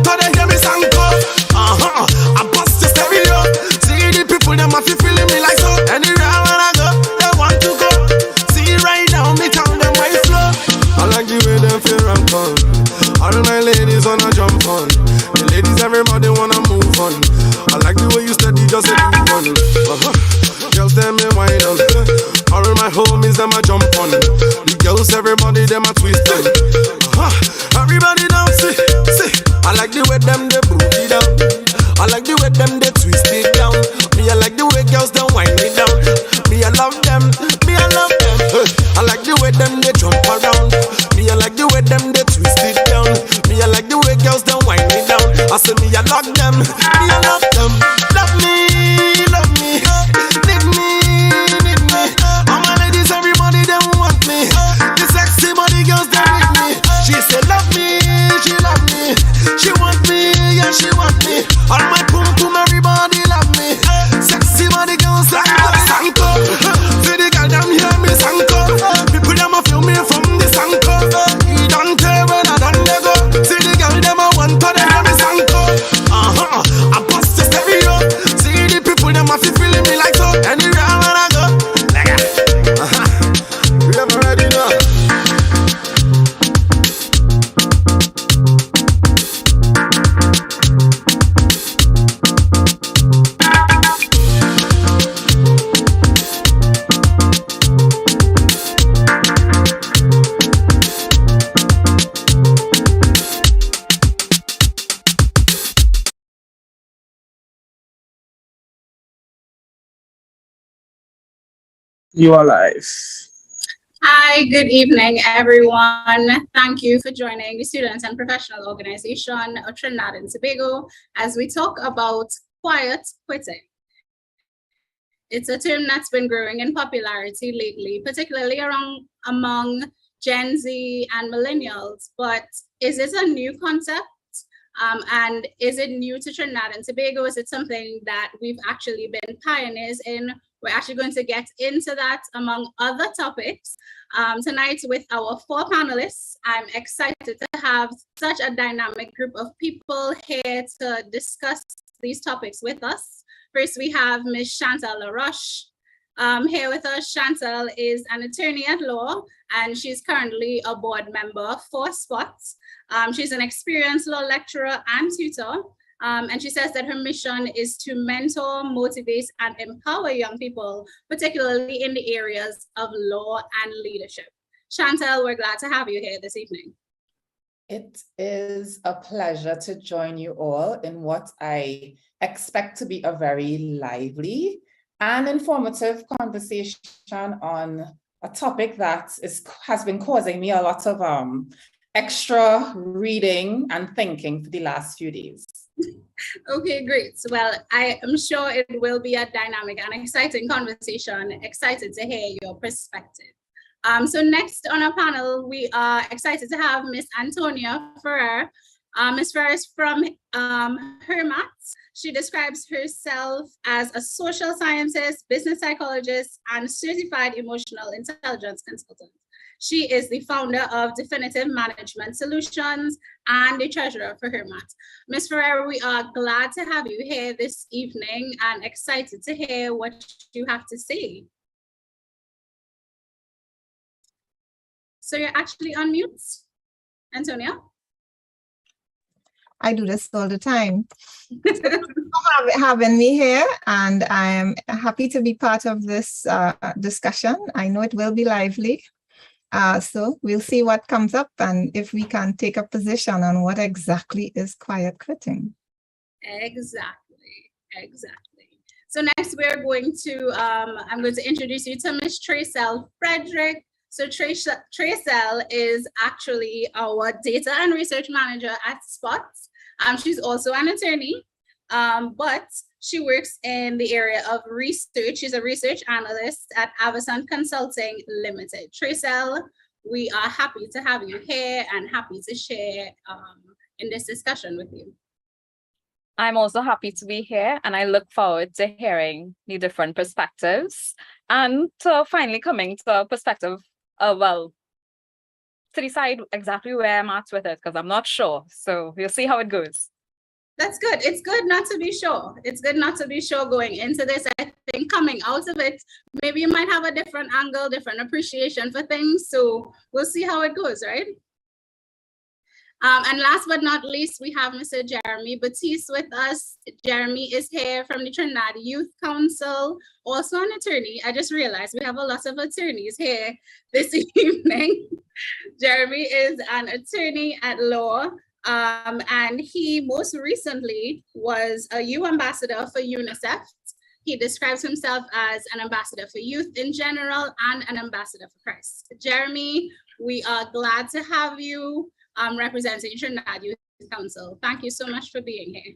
want to hear me sing. I bust the stereo. See the people, them have you feeling me like so. Anywhere when I go, they want to go. See right now, me tell them my flow. I like the way them feel and come. All my ladies wanna jump on. The ladies, everybody wanna move on. I like the way you steady, just a move on. Girls, them me wine on. All my homies, them a jump on. The girls, everybody, them a twist on. Everybody down, see. I like the way them they booty down. I like the way them they twist it down. Me, I like the way girls them wind me down. Me, I love them. Me, I love them. I like the way them they jump around. Me, I like the way them they twist it down. Me, I like the way girls them wind me down. I say me, I love them. Me, I love them. Love me, need me. All my ladies, everybody them want me. The sexy body girls them with me. She say love me, she love me. She want me, yeah she want me. All my pum pum, everybody love me. Sexy body girls like Sanko. See the girl them hear me Sanko. People them a feel me from the Sanko. He don't care when I done they go. See the girl them a want to they hear me Sanko. I bust the stereo. See the people them a feel feeling me like so. Anywhere when I go, you ever ready now? You are live. Hi, good evening, everyone. Thank you for joining the Students and Professional Organization of Trinidad and Tobago as we talk about quiet quitting. It's a term that's been growing in popularity lately, particularly among Gen Z and millennials. But is it a new concept? And is it new to Trinidad and Tobago? Is it something that we've actually been pioneers in? We're actually going to get into that among other topics tonight with our 4 panelists. I'm excited to have such a dynamic group of people here to discuss these topics with us. First, we have Ms. Chantal LaRoche. Here with us, Chantal is an attorney at law, and she's currently a board member for SPOT. She's an experienced law lecturer and tutor. And she says that her mission is to mentor, motivate, and empower young people, particularly in the areas of law and leadership. Chantal, we're glad to have you here this evening. It is a pleasure to join you all in what I expect to be a very lively and informative conversation on a topic that has been causing me a lot of extra reading and thinking for the last few days. Okay, great. Well, I am sure it will be a dynamic and exciting conversation. Excited to hear your perspective. So next on our panel, we are excited to have Miss Antonia Ferrer. Ms. Ferrer is from HERMAT. She describes herself as a social scientist, business psychologist, and certified emotional intelligence consultant. She is the founder of Definitive Management Solutions and the treasurer for HERMAT. Ms. Ferrer, we are glad to have you here this evening and excited to hear what you have to say. So you're actually on mute, Antonia? I do this all the time. Having me here, and I'm happy to be part of this discussion. I know it will be lively. So we'll see what comes up and if we can take a position on what exactly is quiet quitting. Exactly. So next we're going to, I'm going to introduce you to Ms. Tracel Frederick. So Tracel is actually our data and research manager at SPOT. She's also an attorney, but she works in the area of research. She's a research analyst at Avison Consulting Limited. Tracel, we are happy to have you here and happy to share in this discussion with you. I'm also happy to be here, and I look forward to hearing the different perspectives and to finally coming to a perspective, well, to decide exactly where I'm at with it because I'm not sure. So we'll see how it goes. That's good. It's good not to be sure. It's good not to be sure going into this. I think coming out of it, maybe you might have a different angle, different appreciation for things. So we'll see how it goes, right? And last but not least, we have Mr. Jeremy Batiste with us. Jeremy is here from the Trinidad Youth Council, also an attorney. I just realized we have a lot of attorneys here this evening. Jeremy is an attorney at law, and he most recently was a youth ambassador for UNICEF. He describes himself as an ambassador for youth in general and an ambassador for Christ. Jeremy, we are glad to have you representing Trinidad Youth Council. Thank you so much for being here.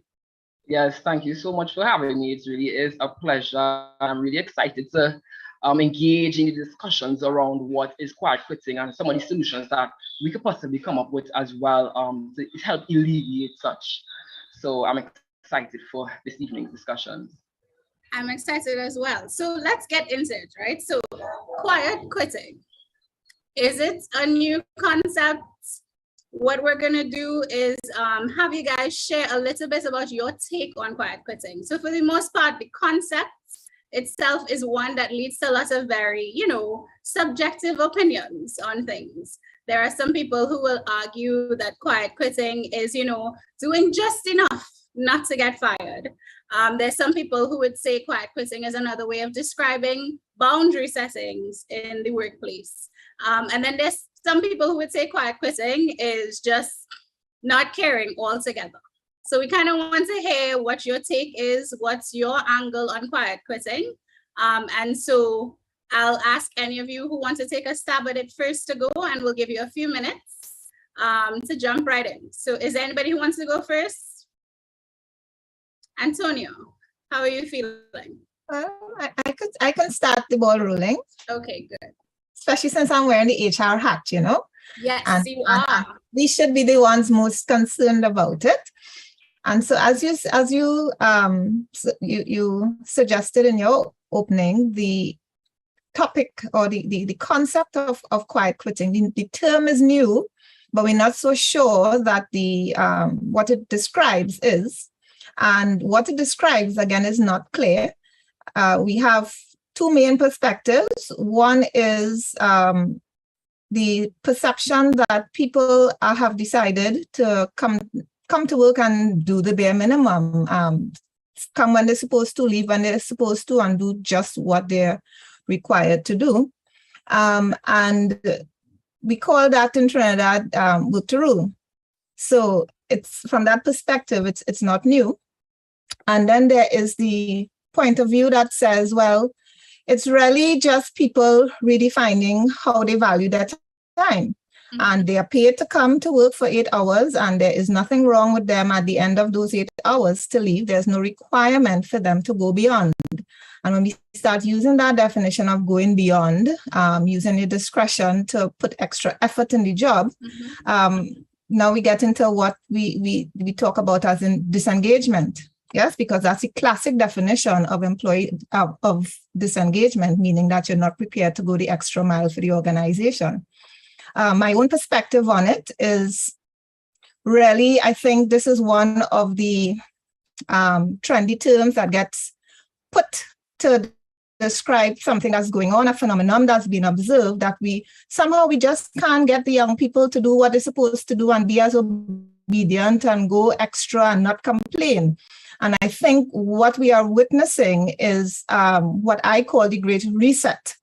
Yes, thank you so much for having me. It really is a pleasure. I'm really excited to engage in the discussions around what is quiet quitting and some of the solutions that we could possibly come up with as well to help alleviate such. So I'm excited for this evening's discussions. I'm excited as well. So let's get into it, right? So quiet quitting. Is it a new concept? What we're going to do is have you guys share a little bit about your take on quiet quitting. So for the most part, the concept itself is one that leads to lots of very, subjective opinions on things. There are some people who will argue that quiet quitting is, doing just enough not to get fired. There's some people who would say quiet quitting is another way of describing boundary settings in the workplace. And then there's some people who would say quiet quitting is just not caring altogether. So we kind of want to hear what your take is, what's your angle on quiet quitting. And so I'll ask any of you who want to take a stab at it first to go, and we'll give you a few minutes to jump right in. So is there anybody who wants to go first? Antonio, how are you feeling? I can start the ball rolling. Okay, good. Especially since I'm wearing the HR hat, Yes, and, you are. and we should be the ones most concerned about it. And so as you suggested in your opening, the topic or the concept of quiet quitting, the term is new, but we're not so sure that the what it describes is. And what it describes, again, is not clear. We have two main perspectives. One is the perception that people have decided to come to work and do the bare minimum, come when they're supposed to, leave when they're supposed to, and do just what they're required to do. And we call that in Trinidad work to rule. So it's from that perspective, it's not new. And then there is the point of view that says, well, it's really just people redefining how they value their time. Mm-hmm. And they are paid to come to work for 8 hours, and there is nothing wrong with them at the end of those 8 hours to leave. There's no requirement for them to go beyond. And when we start using that definition of going beyond, using your discretion to put extra effort in the job, now we get into what we talk about as in disengagement. Yes, because that's the classic definition of of disengagement, meaning that you're not prepared to go the extra mile for the organization. My own perspective on it is really, I think this is one of the trendy terms that gets put to describe something that's going on, a phenomenon that's been observed, that we just can't get the young people to do what they're supposed to do and be as obedient and go extra and not complain. And I think what we are witnessing is what I call the Great Reset.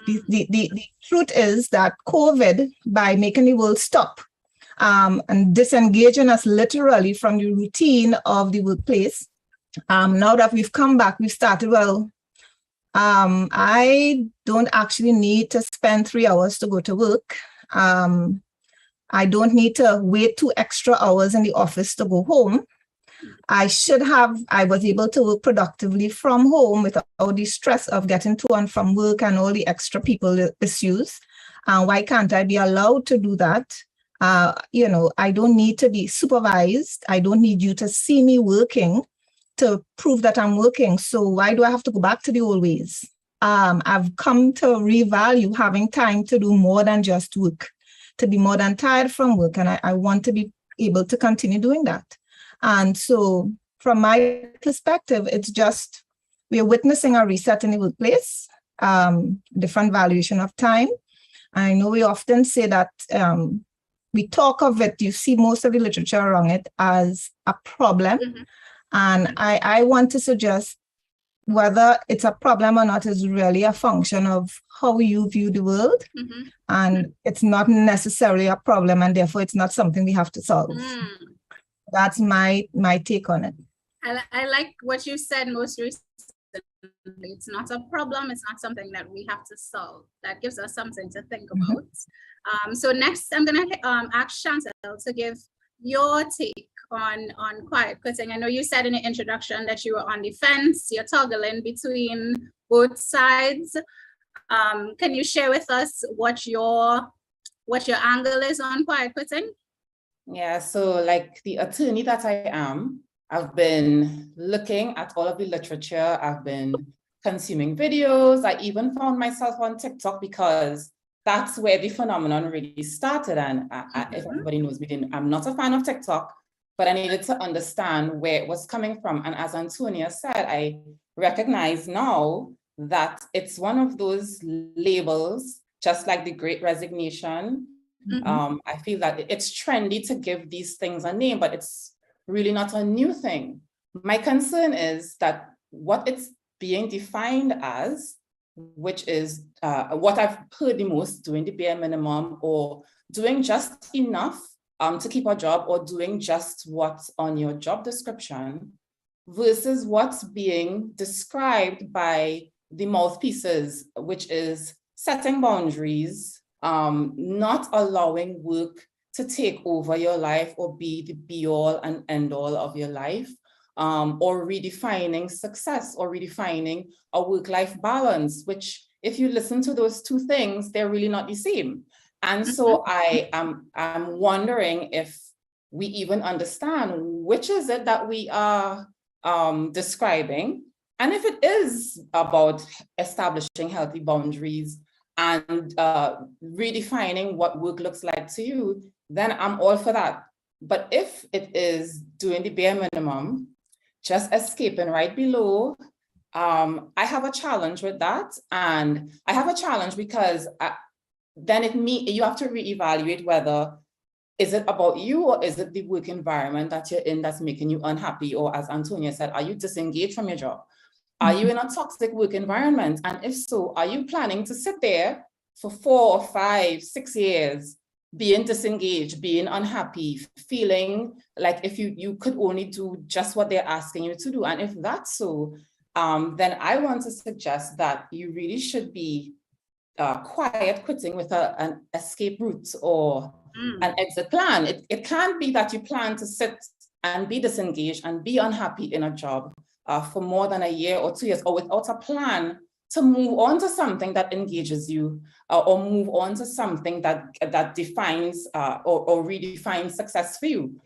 The truth is that COVID, by making the world stop and disengaging us literally from the routine of the workplace, now that we've come back, we've started, I don't actually need to spend 3 hours to go to work. I don't need to wait 2 extra hours in the office to go home. I was able to work productively from home without the stress of getting to and from work and all the extra people issues. Why can't I be allowed to do that? I don't need to be supervised. I don't need you to see me working to prove that I'm working. So why do I have to go back to the old ways? I've come to revalue having time to do more than just work, to be more than tired from work, and I want to be able to continue doing that. And so from my perspective, it's just, we're witnessing a reset in the workplace, different valuation of time. I know we often say that we talk of it, you see most of the literature around it as a problem. And I want to suggest whether it's a problem or not is really a function of how you view the world. And it's not necessarily a problem, and therefore it's not something we have to solve. That's my take on it. I like what you said most recently. It's not a problem. It's not something that we have to solve. That gives us something to think about. So next, I'm going to ask Chantal to give your take on quiet quitting. I know you said in the introduction that you were on the fence. You're toggling between both sides. Can you share with us what your angle is on quiet quitting? Yeah, so like the attorney that I am, I've been looking at all of the literature. I've been consuming videos. I even found myself on TikTok because that's where the phenomenon really started. And if everybody knows me, I'm not a fan of TikTok, but I needed to understand where it was coming from. And as Antonia said, I recognize now that it's one of those labels, just like the Great Resignation. I feel that it's trendy to give these things a name, but it's really not a new thing. My concern is that what it's being defined as, which is what I've heard the most, doing the bare minimum or doing just enough to keep a job, or doing just what's on your job description, versus what's being described by the mouthpieces, which is setting boundaries, not allowing work to take over your life or be the be all and end all of your life, or redefining success or redefining a work-life balance, which if you listen to those two things, they're really not the same. And so I'm wondering if we even understand which is it that we are describing. And if it is about establishing healthy boundaries and redefining what work looks like to you, then I'm all for that. But if it is doing the bare minimum, just escaping right below, I have a challenge with that. And I have a challenge because then you have to reevaluate whether is it about you or is it the work environment that you're in that's making you unhappy? Or as Antonia said, are you disengaged from your job? Are you in a toxic work environment? And if so, are you planning to sit there for 4 or 5, 6 years, being disengaged, being unhappy, feeling like if you could only do just what they're asking you to do? And if that's so, then I want to suggest that you really should be quiet quitting with an escape route or an exit plan. It can't be that you plan to sit and be disengaged and be unhappy in a job for more than a year or 2 years, or without a plan to move on to something that engages you, or move on to something that defines or redefines success for you.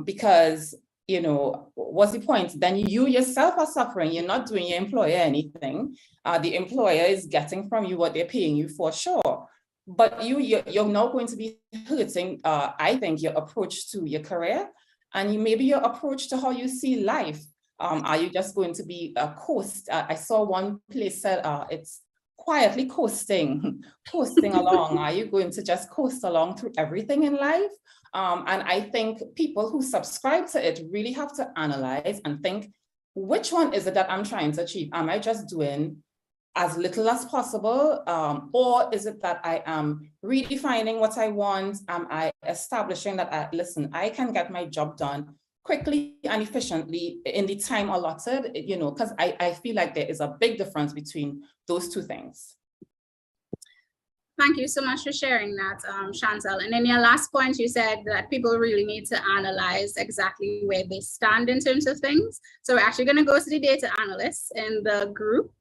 Because, you know, what's the point? Then you yourself are suffering. You're not doing your employer anything. The employer is getting from you what they're paying you for, sure. But you're now going to be hurting, I think, your approach to your career, and maybe your approach to how you see life. Are you just going to be coast? I saw one place said it's quietly coasting along. Are you going to just coast along through everything in life? And I think people who subscribe to it really have to analyze and think, which one is it that I'm trying to achieve? Am I just doing as little as possible? Or is it that I am redefining what I want? Am I establishing that, I can get my job done quickly and efficiently in the time allotted, you know, because I feel like there is a big difference between those two things. Thank you so much for sharing that, Chantal. And then your last point, you said that people really need to analyze exactly where they stand in terms of things. So we're actually going to go to the data analyst in the group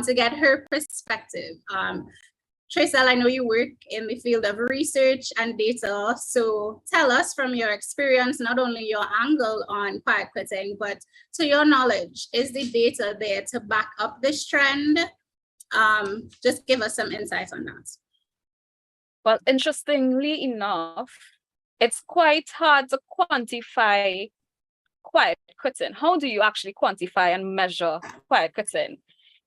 to get her perspective. Tracel, I know you work in the field of research and data, so tell us from your experience, not only your angle on quiet quitting, but to your knowledge, is the data there to back up this trend? Just give us some insight on that. Well, interestingly enough, it's quite hard to quantify quiet quitting. How do you actually quantify and measure quiet quitting?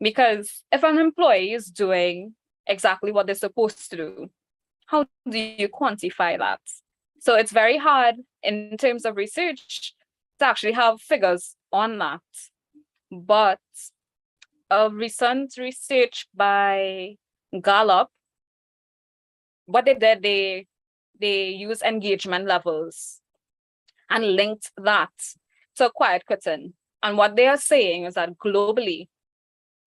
Because if an employee is doing exactly what they're supposed to do, how do you quantify that? So it's very hard in terms of research to actually have figures on that. But a recent research by Gallup, what they did, they used engagement levels and linked that to quiet quitting. And what they are saying is that globally,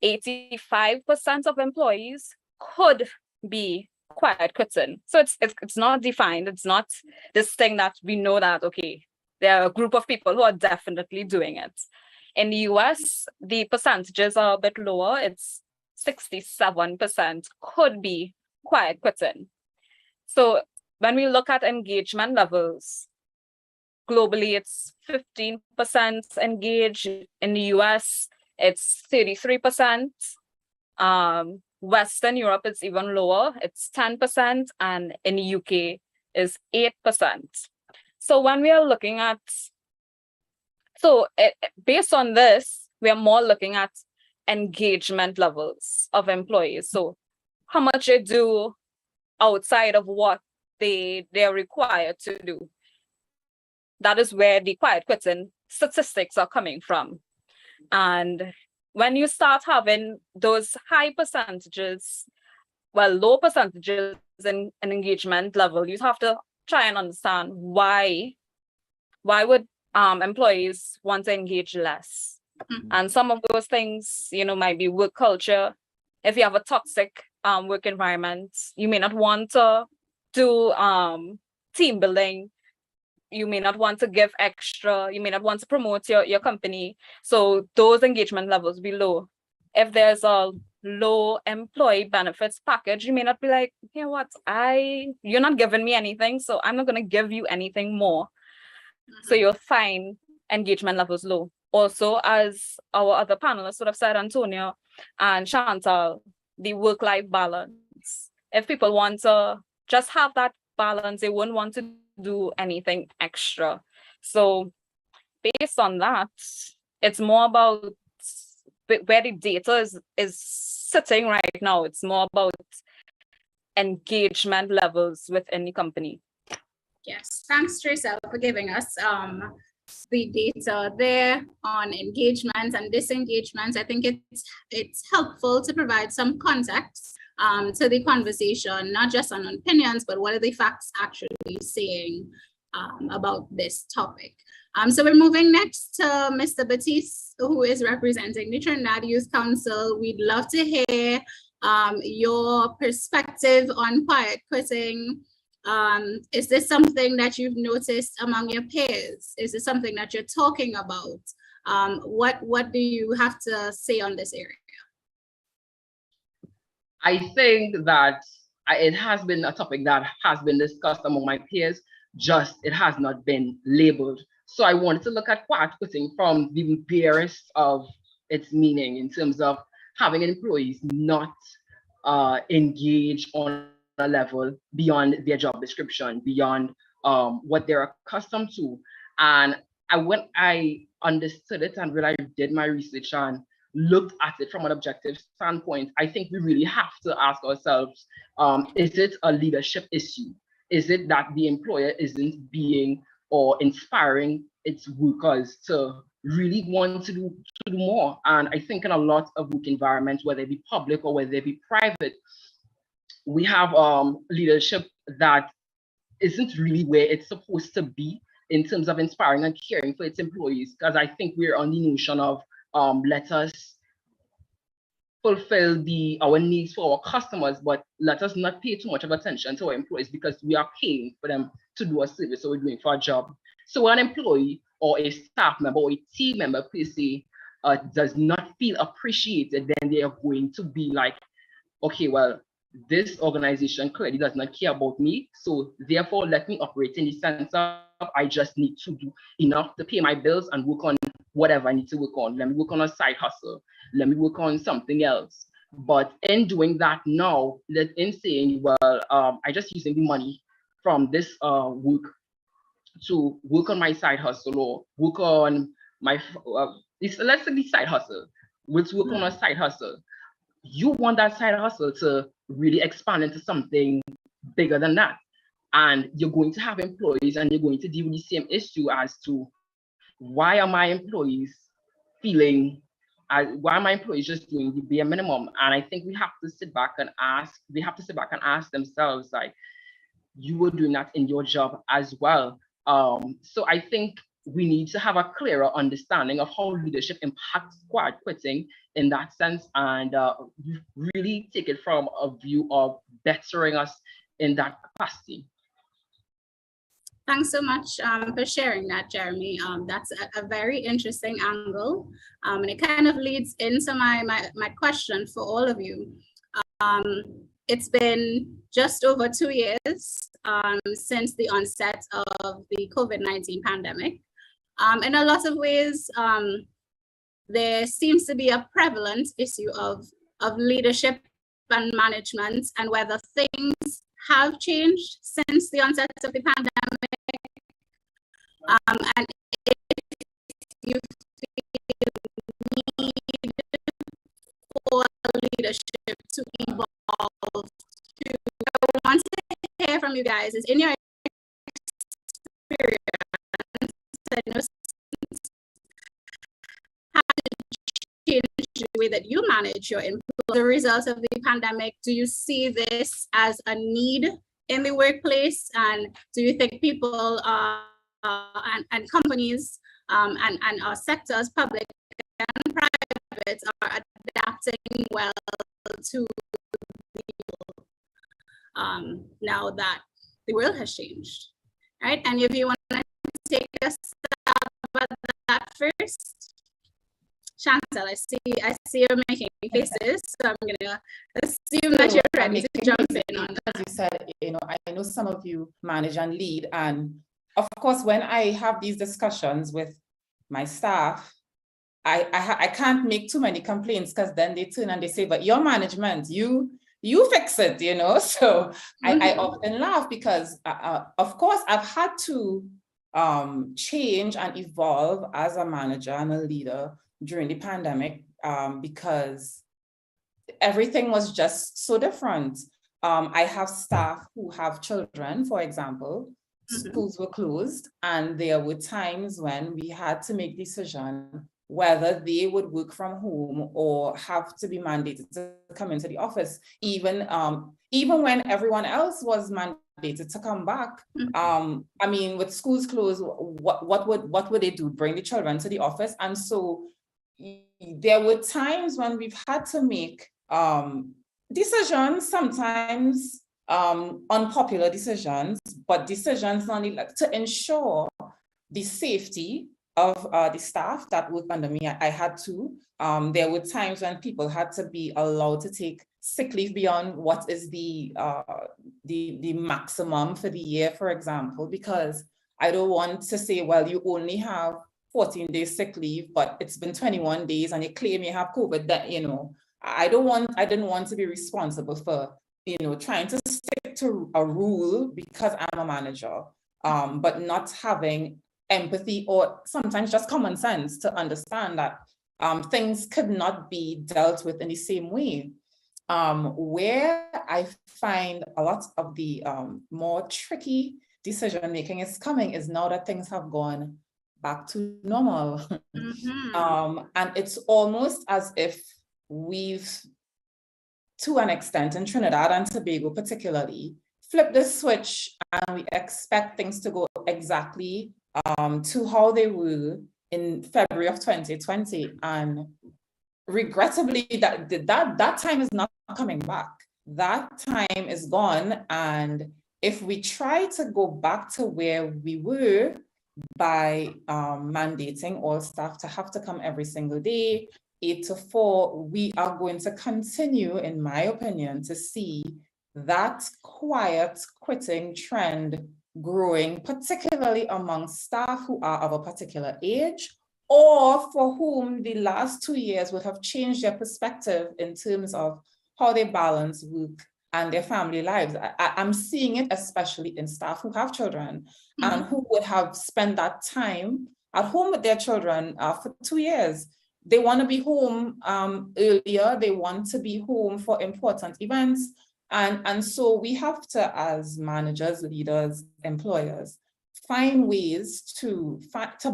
85% of employees could be quiet quitting. So it's not defined. It's not this thing that we know that, okay, there are a group of people who are definitely doing it. In the US, the percentages are a bit lower. It's 67% could be quiet quitting. So when we look at engagement levels, globally, it's 15% engaged. In the US, it's 33%. Western Europe is even lower, it's 10%, and in the UK is 8%. So when we are looking at, based on this, we are more looking at engagement levels of employees. So how much they do outside of what they're required to do. That is where the quiet quitting statistics are coming from. And when you start having those high percentages, well, low percentages in an engagement level, you have to try and understand why would employees want to engage less? And some of those things, might be work culture. If you have a toxic work environment, you may not want to do team building. You may not want to give extra. You may not want to promote your company. So those engagement levels be low. If there's a low employee benefits package, you may not be like, you know what, you're not giving me anything, so I'm not going to give you anything more. So you'll find engagement levels low. Also, as our other panelists would have said, Antonio and Chantal, the work-life balance. If people want to just have that balance, they wouldn't want to do anything extra. So based on that, it's more about where the data is sitting right now. It's more about engagement levels within the company. Yes, thanks, Tracel, for giving us the data there on engagements and disengagements. I think it's helpful to provide some context to the conversation, not just on opinions, but what are the facts actually saying about this topic. So we're moving next to Mr. Batiste, who is representing the Trinidad Youth Council. We'd love to hear your perspective on quiet quitting. Is this something that you've noticed among your peers? Is it something that you're talking about? What do you have to say on this area? I think that it has been a topic that has been discussed among my peers, just it has not been labeled. So I wanted to look at quiet quitting from the barest of its meaning in terms of having employees not engage on a level beyond their job description, beyond what they're accustomed to. And when I understood it and when I did my research and looked at it from an objective standpoint, I think we really have to ask ourselves, is it a leadership issue? Is it that the employer isn't being or inspiring its workers to really want to do more? And I think in a lot of work environments, whether it be public or whether it be private, we have leadership that isn't really where it's supposed to be in terms of inspiring and caring for its employees. Because I think we're on the notion of let us fulfill our needs for our customers, but let us not pay too much of attention to our employees because we are paying for them to do a service, so we're doing for a job. So an employee or a staff member or a team member per se does not feel appreciated, then they are going to be like, okay, well, this organization clearly does not care about me, so therefore let me operate in the sense of I just need to do enough to pay my bills and work on whatever I need to work on. Let me work on a side hustle. Let me work on something else. But in doing that now, in saying, well, I just using the money from this work to work on my side hustle or work on my, let's say the side hustle, let's work on a side hustle. You want that side hustle to really expand into something bigger than that. And you're going to have employees and you're going to deal with the same issue as to why are my employees feeling, why are my employees just doing the bare minimum? And I think we have to sit back and ask themselves, like, you were doing that in your job as well. So I think we need to have a clearer understanding of how leadership impacts quiet quitting in that sense, and really take it from a view of bettering us in that capacity. Thanks so much for sharing that, Jeremy. That's a very interesting angle. And it kind of leads into my question for all of you. It's been just over 2 years since the onset of the COVID-19 pandemic. In a lot of ways, there seems to be a prevalent issue of leadership and management, and whether things have changed since the onset of the pandemic. And if you feel need for leadership to evolve, I want to hear from you guys is, in your experience, how to change the way that you manage your employees as a result of the pandemic? Do you see this as a need in the workplace? And do you think people and companies and our sectors, public and private, are adapting well to now that the world has changed, right? And if you want to take a stab at that first, Chantal, I see you're making faces, so I'm gonna assume that you're ready to jump in on that. As you said, I know some of you manage and lead, and of course, when I have these discussions with my staff, I can't make too many complaints, because then they turn and they say, but your management, you fix it, So I often laugh because, of course, I've had to change and evolve as a manager and a leader during the pandemic, because everything was just so different. I have staff who have children, for example. Schools were closed, and there were times when we had to make decisions whether they would work from home or have to be mandated to come into the office, even when everyone else was mandated to come back. I mean, with schools closed, what would they do? Bring the children to the office? And so there were times when we've had to make decisions, sometimes unpopular decisions, but decisions only like to ensure the safety of the staff that work under me. I had to. There were times when people had to be allowed to take sick leave beyond what is the maximum for the year, for example, because I don't want to say, well, you only have 14 days sick leave, but it's been 21 days and you claim you have COVID. That I didn't want to be responsible for trying to stick to a rule because I'm a manager, but not having empathy or sometimes just common sense to understand that things could not be dealt with in the same way. Where I find a lot of the more tricky decision making is coming is now that things have gone back to normal. And it's almost as if we've, to an extent in Trinidad and Tobago particularly, flipped the switch and we expect things to go exactly to how they were in February of 2020. And regrettably, that time is not coming back. That time is gone. And if we try to go back to where we were by mandating all staff to have to come every single day, 8 to 4, we are going to continue, in my opinion, to see that quiet quitting trend growing, particularly among staff who are of a particular age or for whom the last 2 years would have changed their perspective in terms of how they balance work and their family lives. I'm seeing it especially in staff who have children and who would have spent that time at home with their children for 2 years. They want to be home earlier. They want to be home for important events. And so we have to, as managers, leaders, employers, find ways to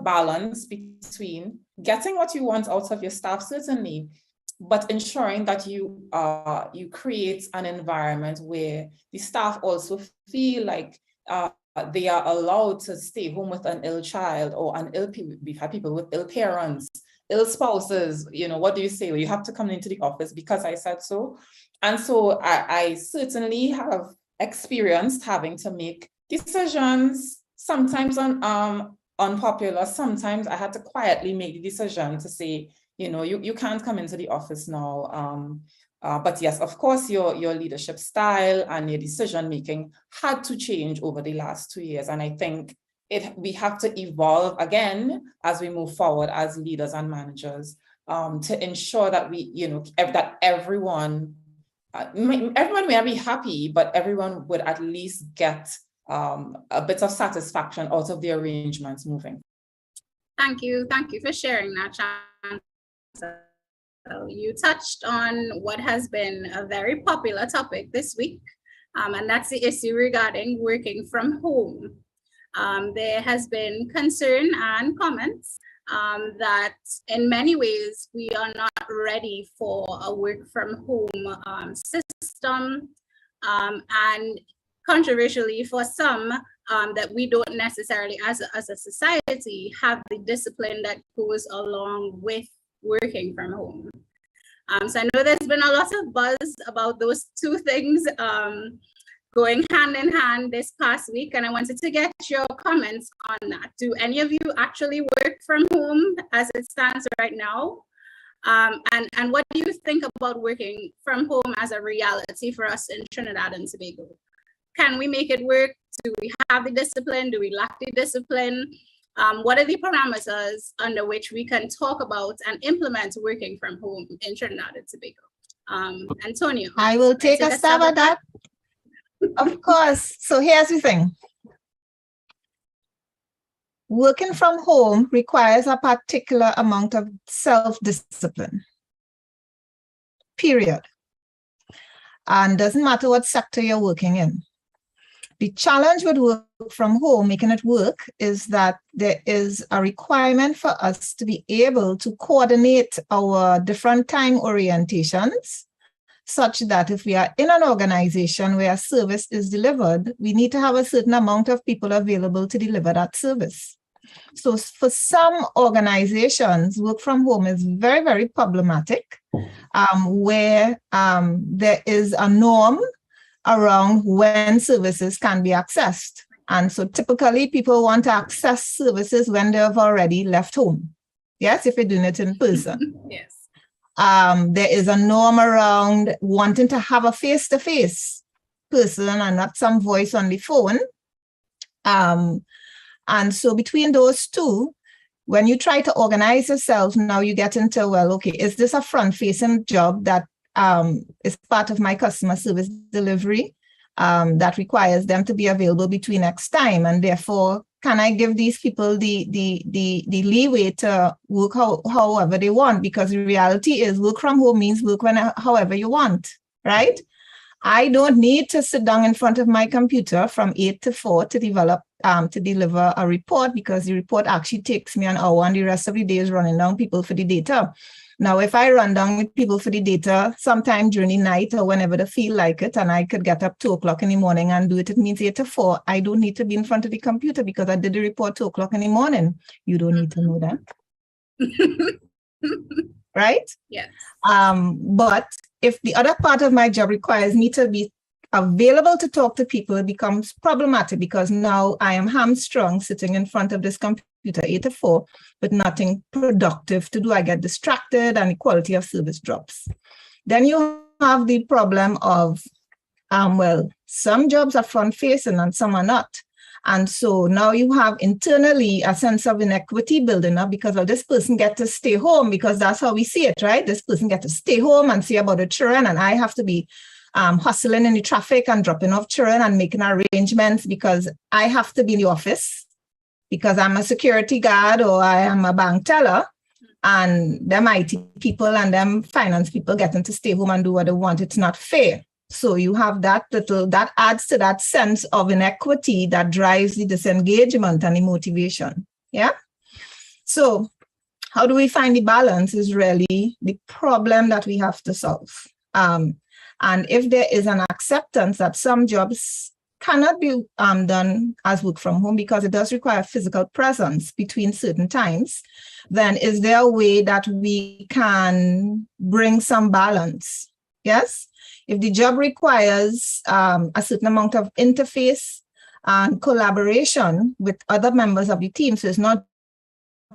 balance between getting what you want out of your staff, certainly, but ensuring that you create an environment where the staff also feel like they are allowed to stay home with an ill child or we've had people with ill parents, ill spouses. What do you say? Well, you have to come into the office because I said so. And so I certainly have experienced having to make decisions, sometimes unpopular. Sometimes I had to quietly make the decision to say, you can't come into the office now. But yes, of course, your leadership style and your decision-making had to change over the last 2 years. And I think we have to evolve again as we move forward as leaders and managers to ensure that that everyone may not be happy, but everyone would at least get a bit of satisfaction out of the arrangements moving. Thank you for sharing that, Chancellor. You touched on what has been a very popular topic this week, and that's the issue regarding working from home. There has been concern and comments that in many ways we are not ready for a work from home system, and controversially for some, that we don't necessarily as a society have the discipline that goes along with working from home. So I know there's been a lot of buzz about those two things going hand in hand this past week, and I wanted to get your comments on that. Do any of you actually work from home as it stands right now? And what do you think about working from home as a reality for us in Trinidad and Tobago? Can we make it work? Do we have the discipline? Do we lack the discipline? What are the parameters under which we can talk about and implement working from home in Trinidad and Tobago? Antonio. I will take a stab at that. Of course. So here's the thing. Working from home requires a particular amount of self-discipline. Period. And doesn't matter what sector you're working in. The challenge with work from home, making it work, is that there is a requirement for us to be able to coordinate our different time orientations, such that if we are in an organization where a service is delivered, we need to have a certain amount of people available to deliver that service. So for some organizations, work from home is very, very problematic, where there is a norm around when services can be accessed. And so typically people want to access services when they've already left home. Yes, if you're doing it in person. Yes. There is a norm around wanting to have a face-to-face person and not some voice on the phone. And so between those two, when you try to organize yourself, now you get into, well, okay, is this a front-facing job that is part of my customer service delivery that requires them to be available between X time, and therefore can I give these people the leeway to work however they want? Because the reality is work from home means work however you want, right? I don't need to sit down in front of my computer from 8 to 4 to deliver a report, because the report actually takes me an hour and the rest of the day is running down people for the data. Now, if I run down with people for the data sometime during the night or whenever they feel like it, and I could get up 2 o'clock in the morning and do it, it means 8 to 4. I don't need to be in front of the computer because I did the report 2 o'clock in the morning. You don't need to know that. Right? Yes. But if the other part of my job requires me to be available to talk to people, it becomes problematic, because now I am hamstrung sitting in front of this computer 8 to 4 with nothing productive to do. I get distracted and the quality of service drops. Then you have the problem of, well, some jobs are front facing and some are not. And so now you have internally a sense of inequity building up because, well, this person gets to stay home because that's how we see it, right? This person gets to stay home and see about the children, and I have to be hustling in the traffic and dropping off children and making arrangements because I have to be in the office because I'm a security guard or I am a bank teller, and them IT people and them finance people getting to stay home and do what they want. It's not fair. So you have that adds to that sense of inequity that drives the disengagement and the motivation. Yeah. So how do we find the balance is really the problem that we have to solve. And if there is an acceptance that some jobs cannot be done as work from home because it does require physical presence between certain times, then is there a way that we can bring some balance? Yes. If the job requires a certain amount of interface and collaboration with other members of the team, so it's not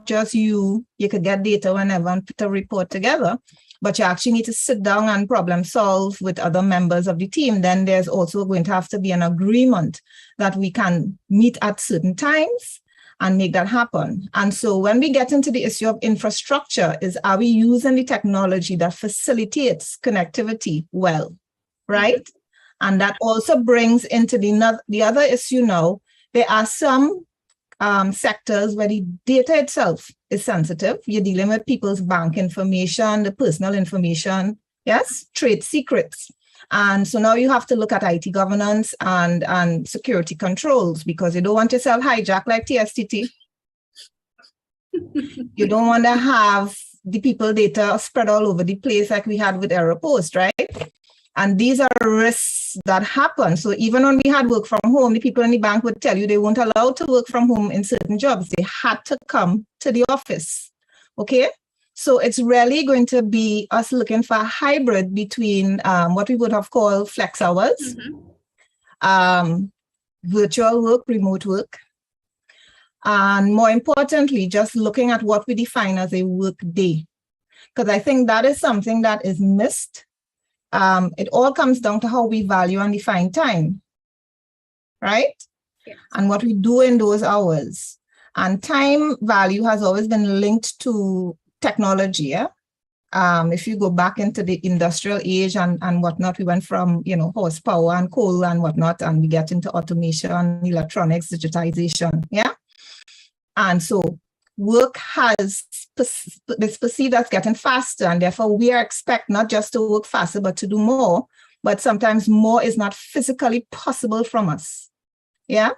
just you could get data whenever and put a report together, but you actually need to sit down and problem solve with other members of the team, then there's also going to have to be an agreement that we can meet at certain times and make that happen. And so when we get into the issue of infrastructure, are we using the technology that facilitates connectivity well? Right? And that also brings into the other issue now. There are some sectors where the data itself is sensitive. You're dealing with people's bank information, the personal information, yes, trade secrets. And so now you have to look at IT governance and security controls because you don't want yourself hijacked like TSTT. You don't want to have the people data spread all over the place like we had with Aeropost, right? And these are risks that happen. So even when we had work from home, the people in the bank would tell you they weren't allowed to work from home in certain jobs. They had to come to the office. Okay. So it's really going to be us looking for a hybrid between what we would have called flex hours, virtual work, remote work, and more importantly, just looking at what we define as a work day. Because I think that is something that is missed. It all comes down to how we value and define time, right? Yeah. And what we do in those hours. And time value has always been linked to technology. Yeah? If you go back into the industrial age and whatnot, we went from, horsepower and coal and whatnot, and we get into automation, electronics, digitization. Yeah. And so work is perceived as getting faster, and therefore we expect not just to work faster, but to do more. But sometimes more is not physically possible from us. Yeah.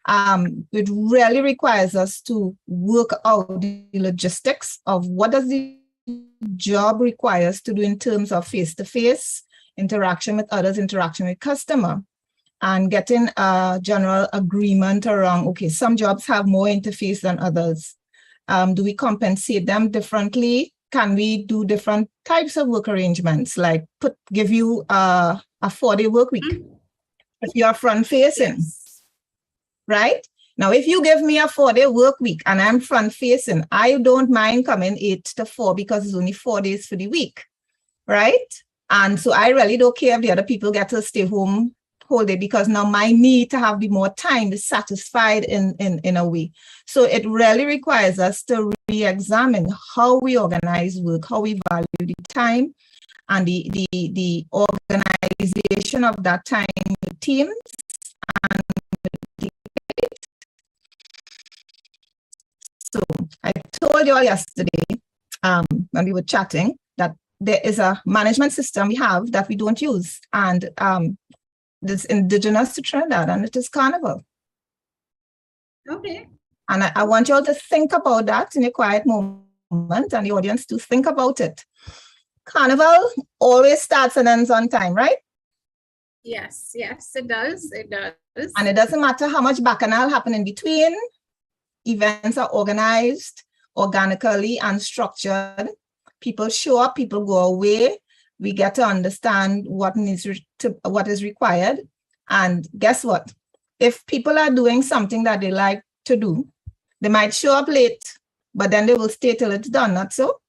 It really requires us to work out the logistics of what does the job requires to do in terms of face-to-face interaction with others, interaction with customer, and getting a general agreement around, okay, some jobs have more interface than others. Do we compensate them differently? Can we do different types of work arrangements, like give you a 4-day work week if you're front facing, right? Now, if you give me a 4-day work week and I'm front facing, I don't mind coming 8 to 4 because it's only 4 days for the week, right? And so I really don't care if the other people get to stay home whole day because now my need to have more time is satisfied in a way. So it really requires us to re-examine how we organize work, how we value the time, and the organization of that time with teams. And so I told you all yesterday when we were chatting that there is a management system we have that we don't use, and it's indigenous to Trinidad, and it is Carnival. Okay. And I want you all to think about that in a quiet moment, and the audience to think about it. Carnival always starts and ends on time, right? Yes, it does. It does. And it doesn't matter how much bacchanal happen in between. Events are organized organically and structured. People show up, people go away. We get to understand what is required. And guess what? If people are doing something that they like to do, they might show up late, but then they will stay till it's done, not so?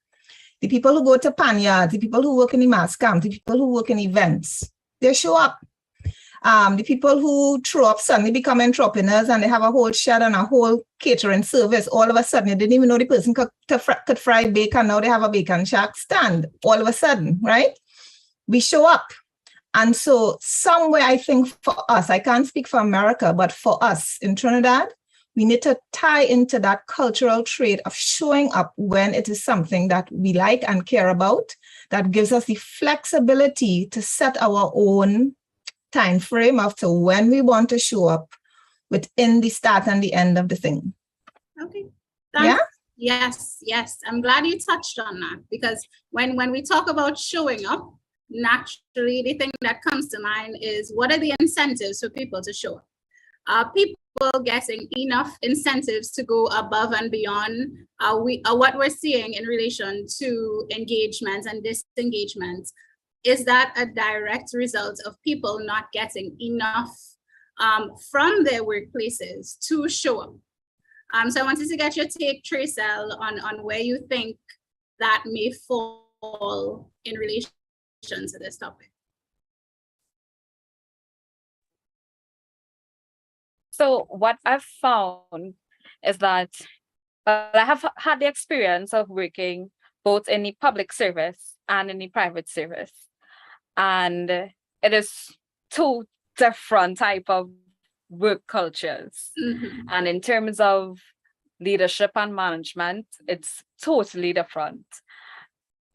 The people who go to panyards, the people who work in the mass camp, the people who work in events, they show up. The people who throw up suddenly become entrepreneurs and they have a whole shed and a whole catering service. All of a sudden, you didn't even know the person could fry bacon. Now they have a bacon shack stand. All of a sudden, right? We show up. And so somewhere, I think for us, I can't speak for America, but for us in Trinidad, we need to tie into that cultural trait of showing up when it is something that we like and care about, that gives us the flexibility to set our own time frame of to when we want to show up within the start and the end of the thing. Okay. Yeah? Yes. I'm glad you touched on that, because when we talk about showing up, naturally, the thing that comes to mind is, what are the incentives for people to show up? Are people getting enough incentives to go above and beyond what we're seeing in relation to engagement and disengagement? Is that a direct result of people not getting enough from their workplaces to show up? So I wanted to get your take, Tracel, on where you think that may fall in relation to this topic. So what I've found is that I have had the experience of working both in the public service and in the private service. And it is two different type of work cultures. Mm-hmm. And in terms of leadership and management, it's totally different.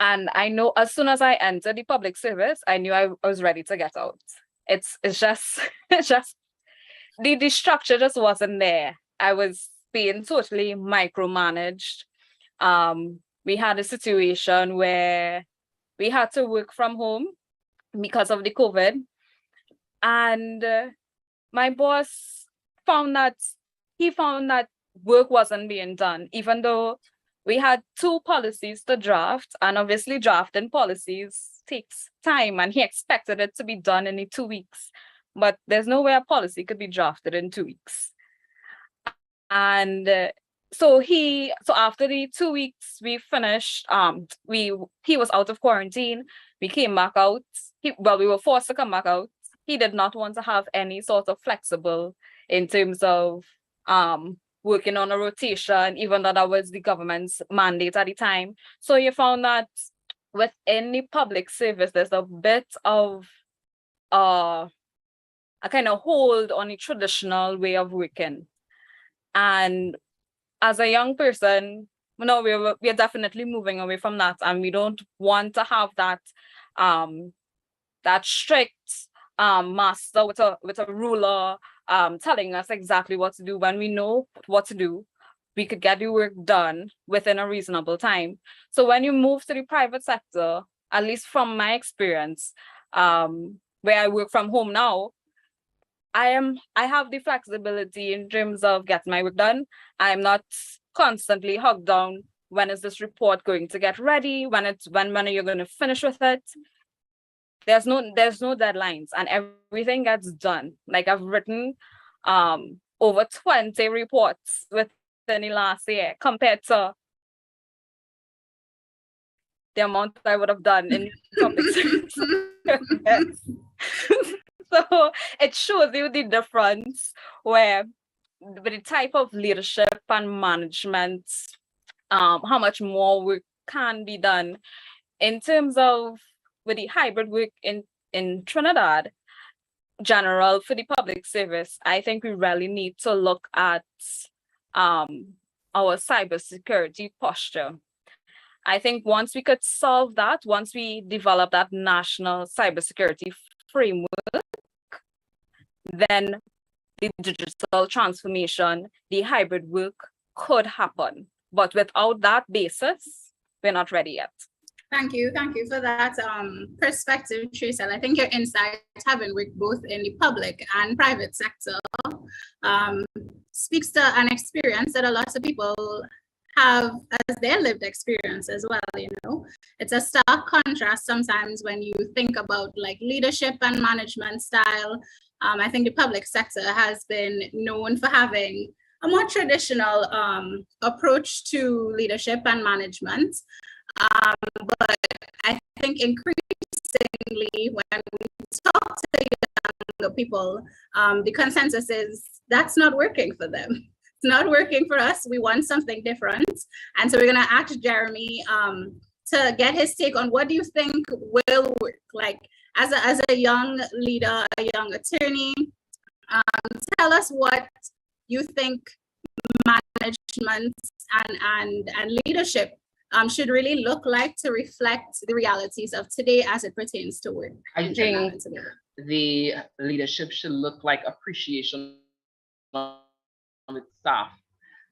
And I know as soon as I entered the public service, I knew I was ready to get out. It's just the structure just wasn't there. I was being totally micromanaged. We had a situation where we had to work from home because of the COVID. And my boss found that work wasn't being done, even though we had 2 policies to draft, and obviously drafting policies takes time, and he expected it to be done in the 2 weeks. But there's no way a policy could be drafted in 2 weeks. And so after the 2 weeks we finished, he was out of quarantine. We came back out. We were forced to come back out. He did not want to have any sort of flexible in terms of working on a rotation, even though that was the government's mandate at the time. So you found that within the public service, there's a bit of a kind of hold on the traditional way of working. And as a young person, we're definitely moving away from that, and we don't want to have that that strict master with a ruler telling us exactly what to do. When we know what to do, we could get the work done within a reasonable time. So when you move to the private sector, at least from my experience, where I work from home now, I have the flexibility in terms of getting my work done. I'm not constantly hugged down. When is this report going to get ready? When are you going to finish with it? There's no deadlines, and everything gets done. Like, I've written over 20 reports within the last year compared to the amount I would have done in public service. So it shows you the difference where with the type of leadership and management, how much more work can be done. In terms of with the hybrid work in Trinidad, general for the public service, I think we really need to look at our cybersecurity posture. I think once we could solve that, once we develop that national cybersecurity framework, then the digital transformation, the hybrid work could happen. But without that basis, we're not ready yet. Thank you for that perspective, Tracel. I think your insight, having worked both in the public and private sector, speaks to an experience that a lot of people have as their lived experience as well. It's a stark contrast sometimes when you think about like leadership and management style. I think the public sector has been known for having a more traditional approach to leadership and management. But I think increasingly when we talk to young younger people, the consensus is that's not working for them. It's not working for us. We want something different. And so we're going to ask Jeremy to get his take on what do you think will work? Like as a young leader, a young attorney, tell us what you think management and leadership should really look like to reflect the realities of today as it pertains to work. I think the leadership should look like appreciation of its staff.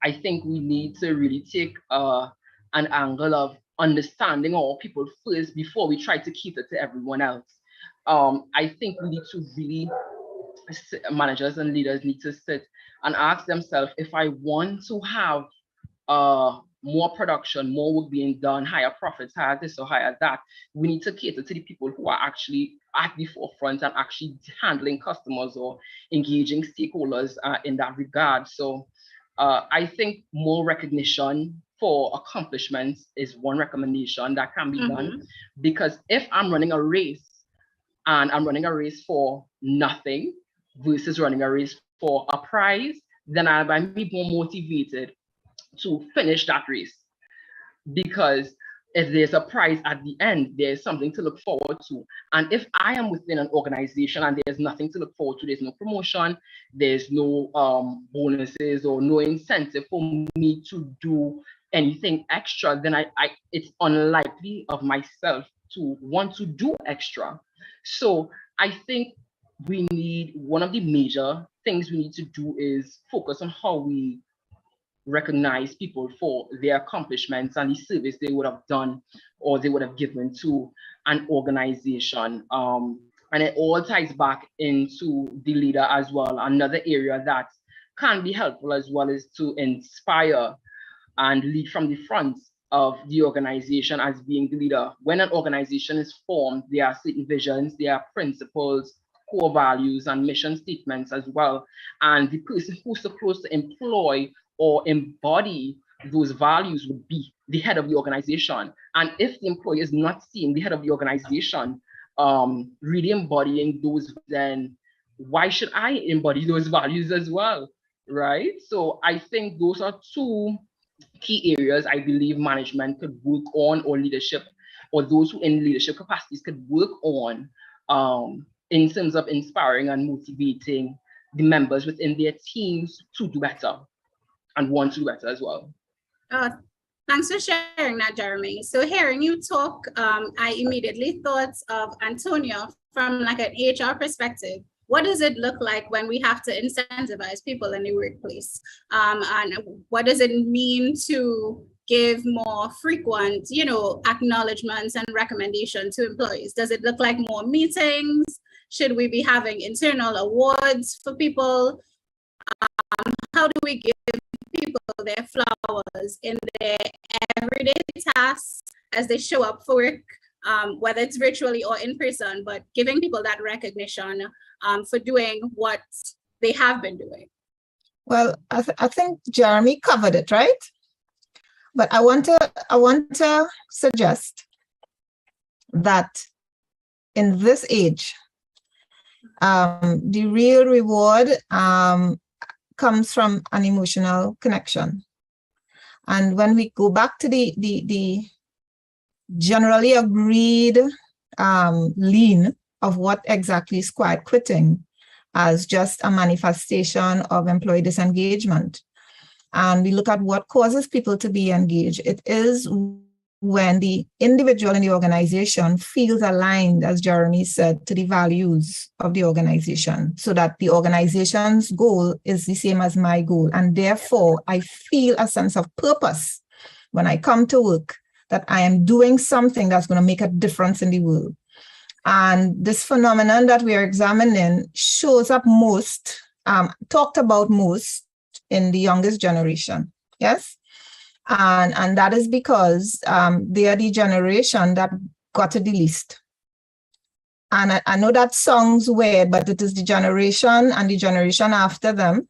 I think we need to really take an angle of understanding our people first before we try to cater to everyone else. I think we need to really, managers and leaders need to sit and ask themselves, if I want to have more production, more work being done, higher profits, higher this or higher that, we need to cater to the people who are actually at the forefront and actually handling customers or engaging stakeholders in that regard. So I think more recognition for accomplishments is one recommendation that can be done, because if I'm running a race and I'm running a race for nothing versus running a race for a prize, then I'll be more motivated to finish that race, because if there's a prize at the end, there's something to look forward to. And if I am within an organization and there's nothing to look forward to, there's no promotion, there's no bonuses or no incentive for me to do anything extra, then it's unlikely of myself to want to do extra. So I think we need, one of the major things we need to do is focus on how we recognize people for their accomplishments and the service they would have done or they would have given to an organization. And it all ties back into the leader as well. Another area that can be helpful as well is to inspire and lead from the front of the organization as being the leader. When an organization is formed, there are certain visions, there are principles, core values, and mission statements as well. And the person who's supposed to employ or embody those values would be the head of the organization. And if the employee is not seeing the head of the organization really embodying those, then why should I embody those values as well, right? So I think those are two key areas I believe management could work on, or leadership, or those who in leadership capacities could work on in terms of inspiring and motivating the members within their teams to do better and want to do better as well. Thanks for sharing that, Jeremy. So hearing you talk, I immediately thought of Antonio from like an HR perspective. What does it look like when we have to incentivize people in the workplace? And what does it mean to give more frequent, acknowledgements and recommendations to employees? Does it look like more meetings? Should we be having internal awards for people? How do we give people their flowers in their everyday tasks as they show up for work, whether it's virtually or in person, but giving people that recognition for doing what they have been doing? Well, I think Jeremy covered it, right? But I want to suggest that in this age, the real reward comes from an emotional connection. And when we go back to the generally agreed lean of what exactly is quiet quitting as just a manifestation of employee disengagement, and we look at what causes people to be engaged, it is when the individual in the organization feels aligned, as Jeremy said, to the values of the organization, so that the organization's goal is the same as my goal. And therefore, I feel a sense of purpose when I come to work, that I am doing something that's going to make a difference in the world. And this phenomenon that we are examining shows up most, talked about most in the youngest generation. Yes. And that is because they are the generation that got it the least. And I know that sounds weird, but it is the generation and the generation after them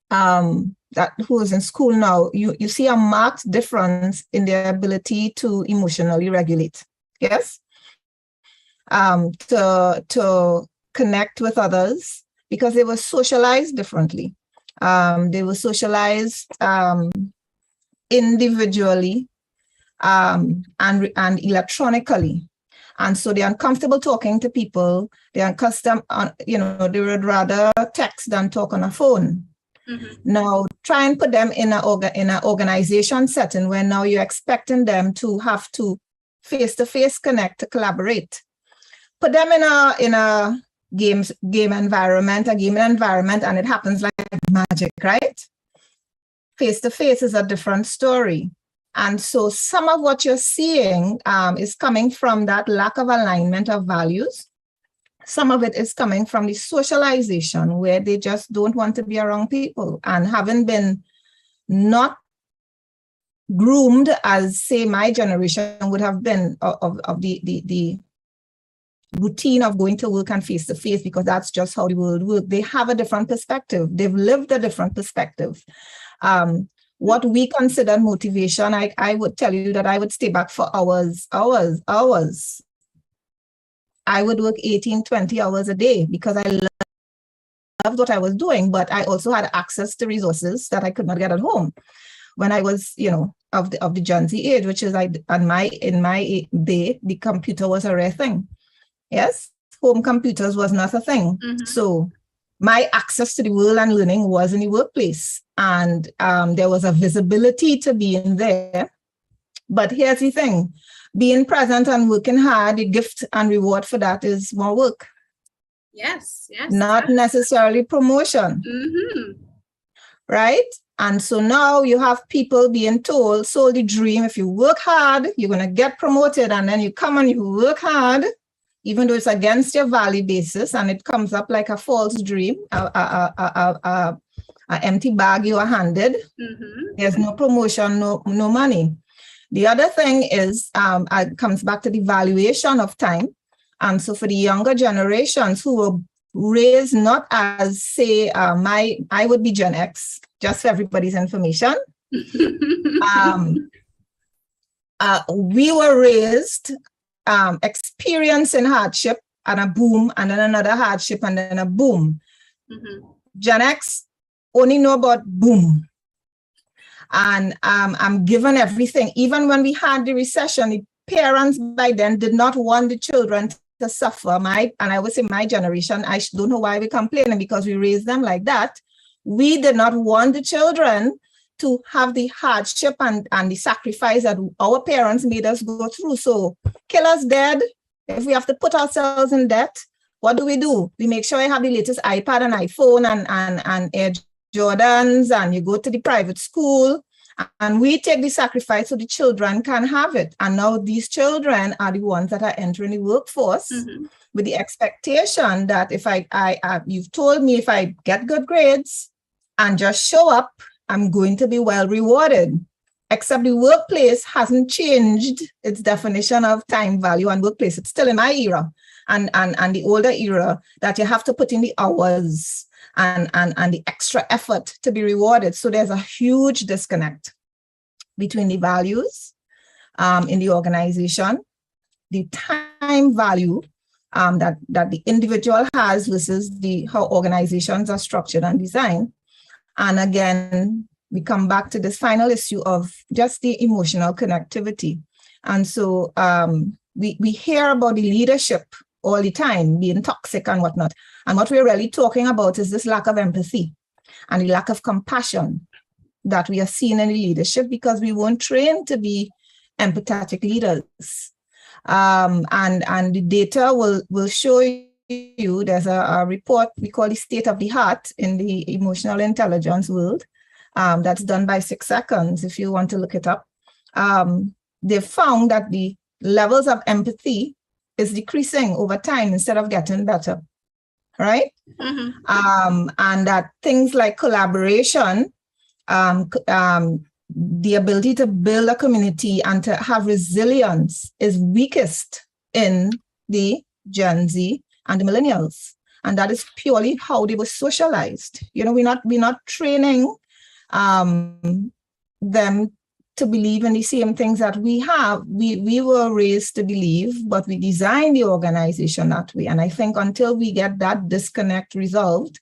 that who is in school now. You see a marked difference in their ability to emotionally regulate. Yes. To connect with others because they were socialized differently. They were socialized individually and electronically. And so they're uncomfortable talking to people. They're accustomed, they would rather text than talk on a phone. Now, try and put them in an organization setting where now you're expecting them to have to face-to-face connect to collaborate. Put them in a game environment, and it happens like magic, right? Face-to-face is a different story. And so some of what you're seeing is coming from that lack of alignment of values. Some of it is coming from the socialization where they just don't want to be around people and having been not groomed as, say, my generation would have been of the routine of going to work and face-to-face, because that's just how the world works. They have a different perspective. They've lived a different perspective. What we consider motivation, I would tell you that I would stay back for hours. I would work 18, 20 hours a day because I loved what I was doing, but I also had access to resources that I could not get at home when I was, of the Gen Z age, which is in my day, the computer was a rare thing. Yes, home computers was not a thing. So my access to the world and learning was in the workplace, and there was a visibility to being there. But here's the thing. Being present and working hard, the gift and reward for that is more work. Yes. Not necessarily promotion. Right? And so now you have people being told, sold the dream, if you work hard, you're going to get promoted. And then you come and you work hard, even though it's against your value basis, and it comes up like a false dream, a empty bag you are handed. There's no promotion, no money. The other thing is, it comes back to the valuation of time. And so for the younger generations who were raised not as, say, I would be Gen X, just for everybody's information. We were raised experiencing hardship and a boom, and then another hardship, and then a boom. Gen X only know about boom. And I'm given everything. Even when we had the recession, the parents by then did not want the children to suffer. And I would say my generation, I don't know why we're complaining, because we raised them like that. We did not want the children to have the hardship and the sacrifice that our parents made us go through. So kill us dead. If we have to put ourselves in debt, what do? We make sure I have the latest iPad and iPhone and Air Jordans, and you go to the private school, and we take the sacrifice so the children can have it. And now these children are the ones that are entering the workforce with the expectation that if you've told me if I get good grades and just show up, I'm going to be well rewarded. Except the workplace hasn't changed its definition of time value and workplace. It's still in my era and the older era that you have to put in the hours and the extra effort to be rewarded. So there's a huge disconnect between the values in the organization, the time value that the individual has versus how organizations are structured and designed. And again, we come back to this final issue of just the emotional connectivity. And so we hear about the leadership all the time being toxic and whatnot. And what we're really talking about is this lack of empathy and the lack of compassion that we are seeing in the leadership, because we weren't trained to be empathetic leaders. And the data will show you, there's a report we call the State of the Heart in the emotional intelligence world, that's done by 6 Seconds, if you want to look it up. They found that the levels of empathy is decreasing over time instead of getting better, right? And that things like collaboration, the ability to build a community and to have resilience is weakest in the Gen Z and the millennials. And that is purely how they were socialized. We're not training them to believe in the same things that we have. We were raised to believe, but we designed the organization that way. And I think until we get that disconnect resolved,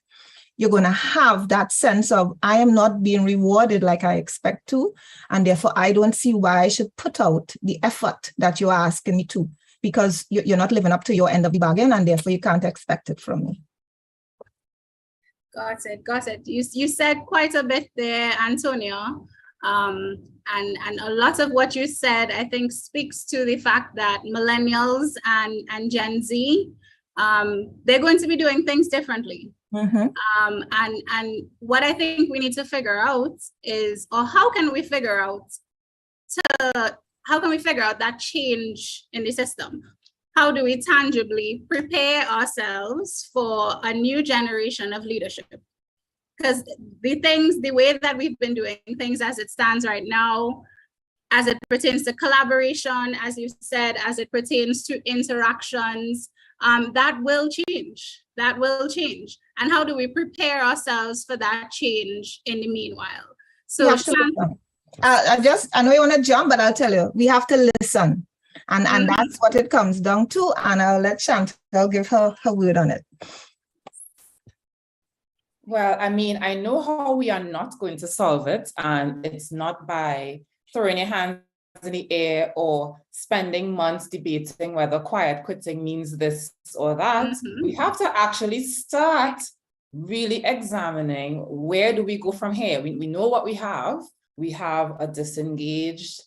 you're going to have that sense of, I am not being rewarded like I expect to, and therefore I don't see why I should put out the effort that you're asking me to, because you're not living up to your end of the bargain, and therefore you can't expect it from me. Got it. You said quite a bit there, Antonio. And a lot of what you said, I think, speaks to the fact that millennials and Gen Z, they're going to be doing things differently. And what I think we need to figure out is, or how can we figure out that change in the system? How do we tangibly prepare ourselves for a new generation of leadership? Because the way that we've been doing things as it stands right now, as it pertains to collaboration, as you said, as it pertains to interactions, that will change. And how do we prepare ourselves for that change in the meanwhile? So I know you want to jump, but I'll tell you, we have to listen. And that's what it comes down to. And I'll let Chantal give her word on it. Well, I mean, I know how we are not going to solve it, and it's not by throwing your hands in the air or spending months debating whether quiet quitting means this or that. We have to actually start really examining, where do we go from here? We know what we have. We have a disengaged,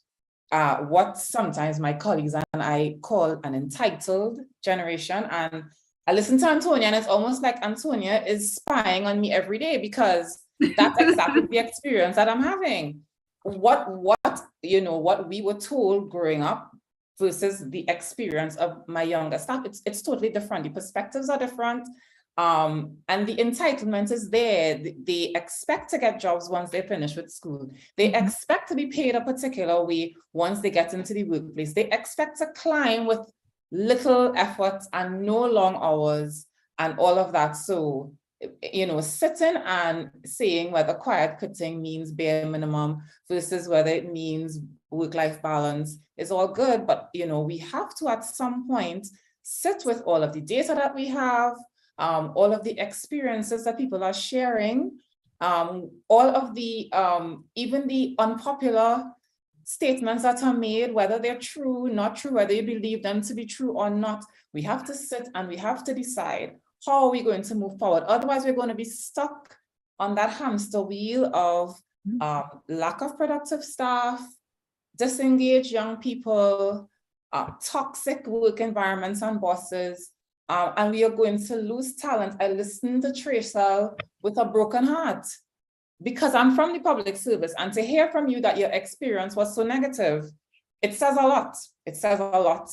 what sometimes my colleagues and I call an entitled generation. And I listen to Antonia, and it's almost like Antonia is spying on me every day, because that's exactly the experience that I'm having. What we were told growing up versus the experience of my younger staff, it's totally different. The perspectives are different. And the entitlement is there. They expect to get jobs once they finish with school. They expect to be paid a particular way once they get into the workplace. They expect to climb with little effort and no long hours and all of that. So, sitting and saying whether quiet quitting means bare minimum versus whether it means work-life balance is all good. But, we have to at some point sit with all of the data that we have, all of the experiences that people are sharing, all of the, even the unpopular statements that are made, whether they're true, not true, whether you believe them to be true or not. We have to sit and we have to decide, how are we going to move forward? Otherwise, we're going to be stuck on that hamster wheel of lack of productive staff, disengaged young people, toxic work environments and bosses, and we are going to lose talent. I listened to Tracer with a broken heart, because I'm from the public service, and to hear from you that your experience was so negative, it says a lot. It says a lot,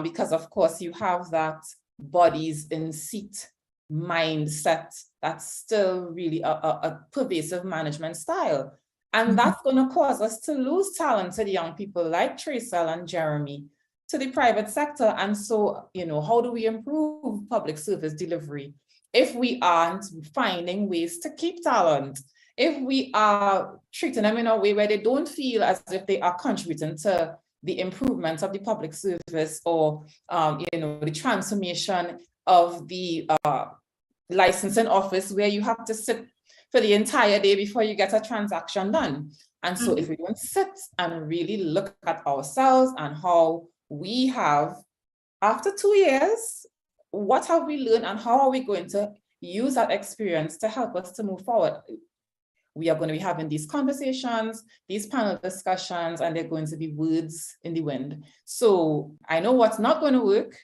because of course you have that bodies in seat mindset that's still really a pervasive management style. And that's going to cause us to lose talented young people like Tracel and Jeremy to the private sector. And so, how do we improve public service delivery if we aren't finding ways to keep talent? If we are treating them in a way where they don't feel as if they are contributing to the improvement of the public service, or the transformation of the licensing office, where you have to sit for the entire day before you get a transaction done. And so if we don't sit and really look at ourselves and how we have, after 2 years, what have we learned and how are we going to use that experience to help us to move forward? We are going to be having these conversations, these panel discussions, and they're going to be words in the wind. So I know what's not going to work.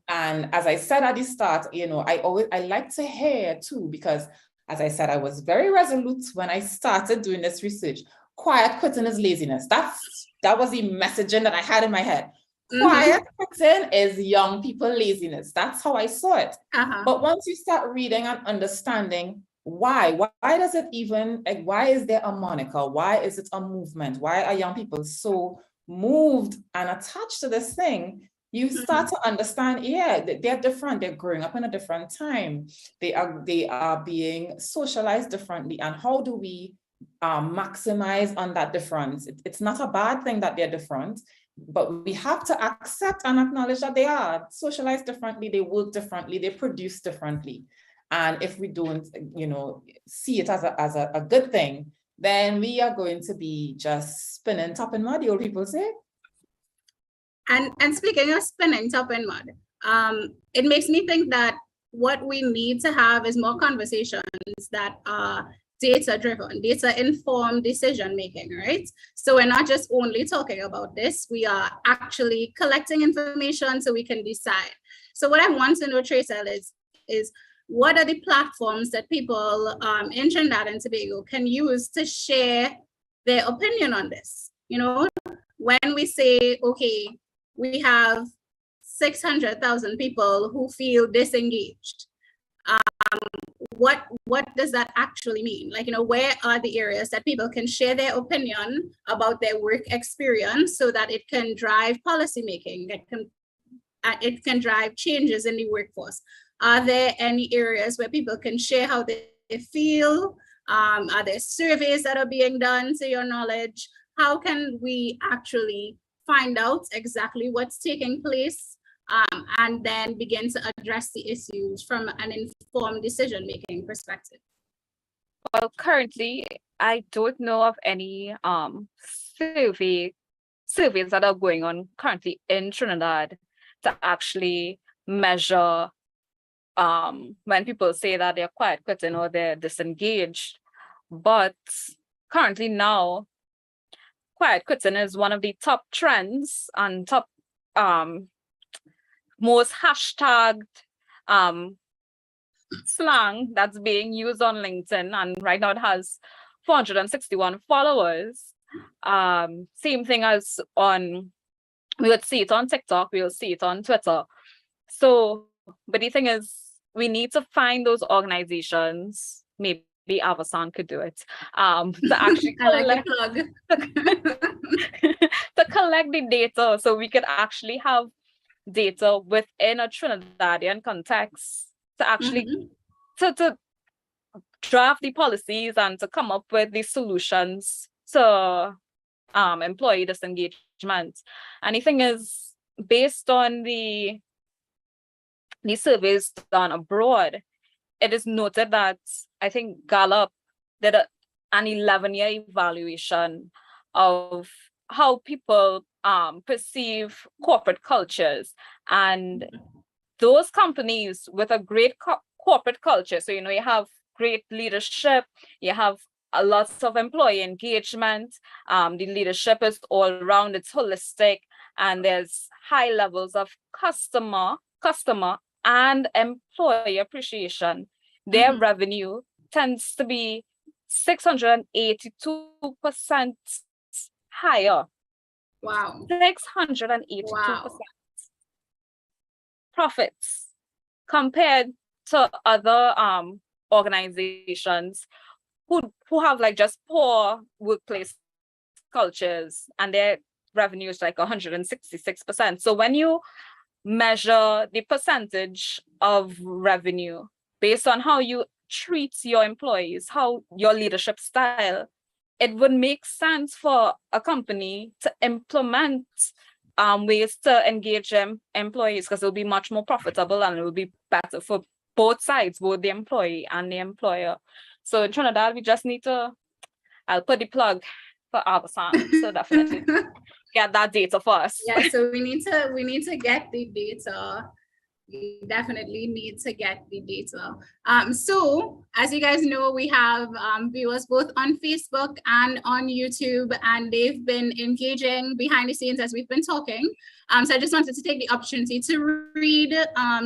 And as I said at the start, I like to hear too, because as I said, I was very resolute when I started doing this research. Quiet quitting is laziness. That was the messaging that I had in my head. Quiet quitting is young people laziness. That's how I saw it. But once you start reading and understanding, why does it even, why is there a moniker? Why is it a movement? Why are young people so moved and attached to this thing? You start to understand, they're different. They're growing up in a different time. They are being socialized differently. And how do we maximize on that difference. It's not a bad thing that they're different, but we have to accept and acknowledge that they are socialized differently, they work differently, they produce differently. And if we don't, see it as a good thing, then we are going to be just spinning top in mud, the old people say. And speaking of spinning top in mud, it makes me think that what we need to have is more conversations that are data-driven, data-informed decision-making, right? So we're not just only talking about this, we are actually collecting information so we can decide. So what I want to know, Tracy, is what are the platforms that people in Trinidad and Tobago can use to share their opinion on this? When we say, okay, we have 600,000 people who feel disengaged, what does that actually mean? Where are the areas that people can share their opinion about their work experience so that it can drive policymaking, it can drive changes in the workforce? Are there any areas where people can share how they feel? Are there surveys that are being done, to your knowledge? How can we actually find out exactly what's taking place and then begin to address the issues from an informed decision-making perspective? Well, currently, I don't know of any surveys that are going on currently in Trinidad to actually measure when people say that they're quiet quitting or they're disengaged. But currently now, quiet quitting is one of the top trends and top most hashtagged slang that's being used on LinkedIn, and right now it has 461 followers. Same thing as we would see it on TikTok, we'll see it on Twitter. So, but the thing is, we need to find those organizations, maybe Avasan could do it, to actually collect, to collect the data so we could actually have data within a Trinidadian context to actually to draft the policies and to come up with the solutions to employee disengagement. And the thing is, based on the surveys done abroad, it is noted that I think Gallup did an 11-year evaluation of how people perceive corporate cultures, and those companies with a great corporate culture, so you have great leadership, you have a lot of employee engagement, the leadership is all around, it's holistic, and there's high levels of customer and employee appreciation. Their revenue tends to be 682% higher. Wow. 682% Wow. profits compared to other organizations who have just poor workplace cultures, and their revenue is 166%. So when you measure the percentage of revenue based on how you treat your employees, how your leadership style, it would make sense for a company to implement ways to engage employees, because it will be much more profitable and it will be better for both sides, both the employee and the employer. So in Trinidad, we just need to, I'll put the plug for Avasan, so definitely get that data first. Yeah, so we need to get the data. We definitely need to get the data. So as you guys know, we have viewers both on Facebook and on YouTube, and they've been engaging behind the scenes as we've been talking. So I just wanted to take the opportunity to read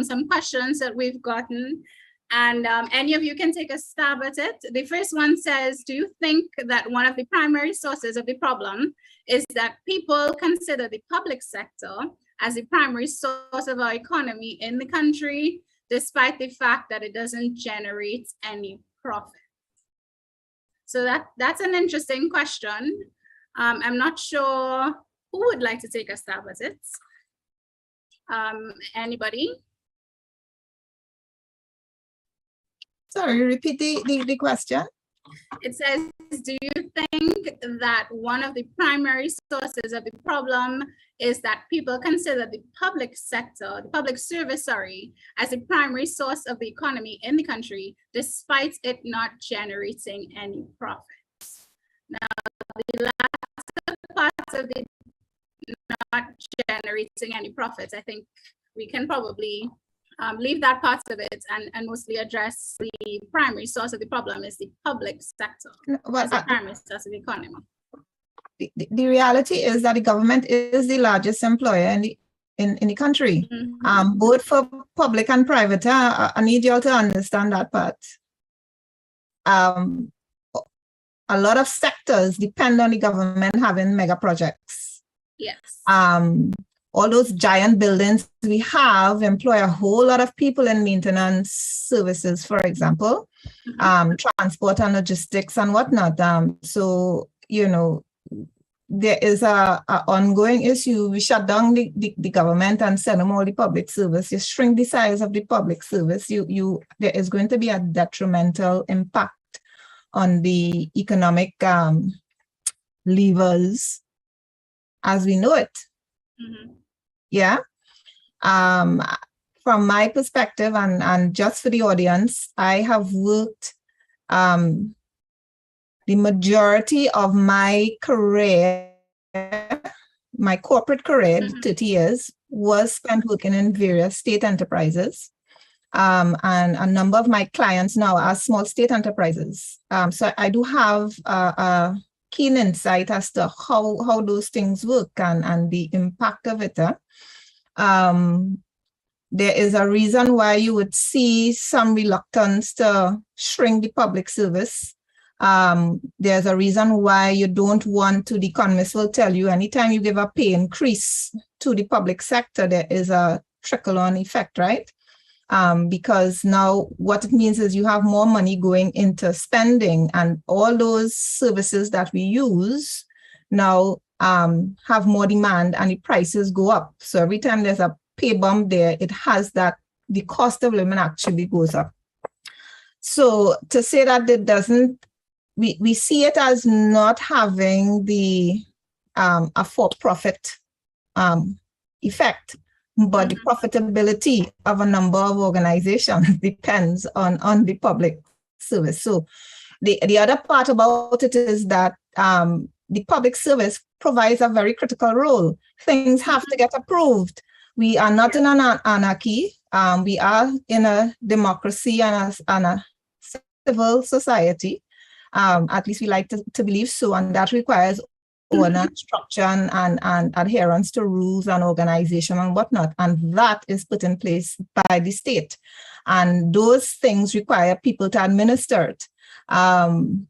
some questions that we've gotten, and any of you can take a stab at it. The first one says, do you think that one of the primary sources of the problem is that people consider the public sector as the primary source of our economy in the country, despite the fact that it doesn't generate any profit? So that's an interesting question. I'm not sure who would like to take a stab at it. Anybody? Sorry, repeat the question. It says, do you think that one of the primary sources of the problem is that people consider the public sector, the public service, sorry, as the primary source of the economy in the country, despite it not generating any profits? Now, the last part of it not generating any profits, I think we can probably leave that part of it and mostly address the primary source of the problem is the public sector as the primary source of the economy. The reality is that the government is the largest employer in the country, both for public and private. I need you all to understand that part. A lot of sectors depend on the government having mega projects. Yes. All those giant buildings we have employ a whole lot of people in maintenance services, for example, transport and logistics and whatnot. So, you know, there is a ongoing issue. We shut down the government and send them all the public service. You shrink the size of the public service, there is going to be a detrimental impact on the economic levers as we know it. Yeah. From my perspective, and just for the audience, I have worked the majority of my career, my corporate career, 30 years, was spent working in various state enterprises. And a number of my clients now are small state enterprises. So I do have a keen insight as to how those things work and the impact of it. There is a reason why you would see some reluctance to shrink the public service. There's a reason why you don't want to, the economists will tell you, anytime you give a pay increase to the public sector, there is a trickle-on effect, right? Because now what it means is you have more money going into spending, and all those services that we use now have more demand and the prices go up. So every time there's a pay bump there, it has that the cost of living actually goes up. So to say that it doesn't, we see it as not having the a for-profit effect, but the profitability of a number of organizations depends on the public service. So the other part about it is that the public service provides a very critical role. Things have to get approved. We are not in an anarchy. We are in a democracy and a civil society. At least we like to believe so, and that requires order, structure, and adherence to rules and organization and whatnot. And that is put in place by the state. And those things require people to administer it.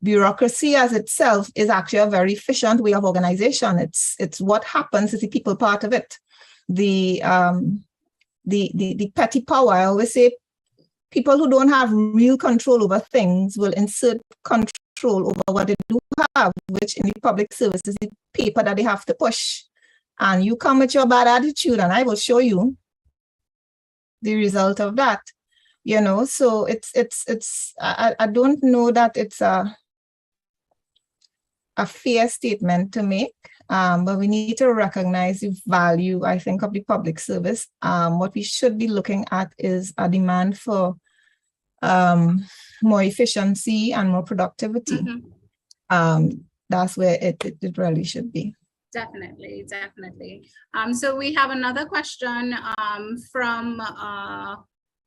Bureaucracy as itself is actually a very efficient way of organization. It's what happens is the people part of it. The petty power, I always say, people who don't have real control over things will insert control over what they do have, which in the public service is the paper that they have to push. And you come with your bad attitude and I will show you the result of that. You know, so I don't know that it's a fair statement to make, but we need to recognize the value, I think, of the public service. What we should be looking at is a demand for more efficiency and more productivity. That's where it really should be. Definitely. So we have another question from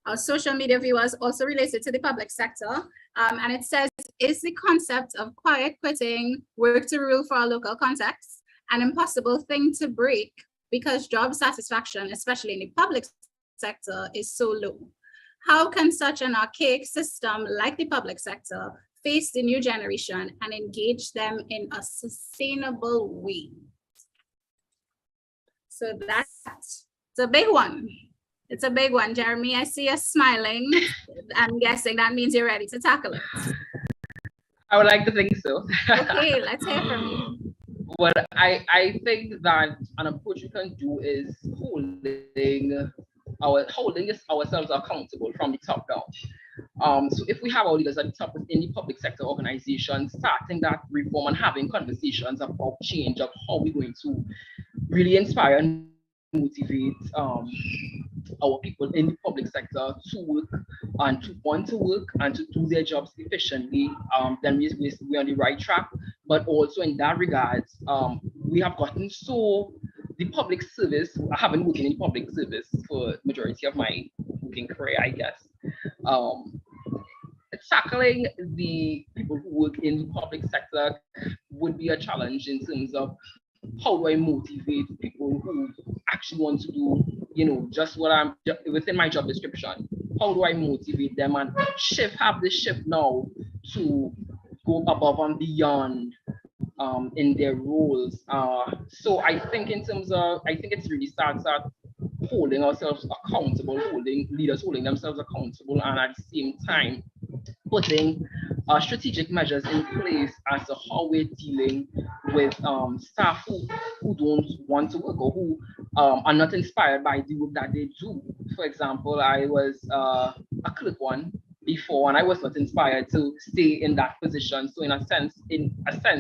our social media viewers, also related to the public sector. And it says, is the concept of quiet quitting work to rule for our local context an impossible thing to break because job satisfaction, especially in the public sector, is so low? How can such an archaic system like the public sector face the new generation and engage them in a sustainable way? So that's a big one. It's a big one, Jeremy. I see you smiling. I'm guessing that means you're ready to tackle it. I would like to think so. Okay, let's hear from you. Well, I think that an approach we can do is holding ourselves accountable from the top down. So if we have our leaders at the top in the public sector organizations starting that reform and having conversations about change of how we're going to really inspire and motivate our people in the public sector to work and to want to work and to do their jobs efficiently, then we're on the right track. But also in that regard, we have gotten so the public service. I haven't worked in public service for majority of my working career, I guess. Tackling the people who work in the public sector would be a challenge in terms of how do I motivate people who actually want to do, just what I'm within my job description. How do I motivate them and have the shift now to go above and beyond in their roles? So I think in terms of, I think it's really starts at holding ourselves accountable, leaders holding themselves accountable, and at the same time putting strategic measures in place as to how we're dealing with staff who don't want to work or who are not inspired by the work that they do. For example, I was a clerk one before, and I was not inspired to stay in that position. So in a sense,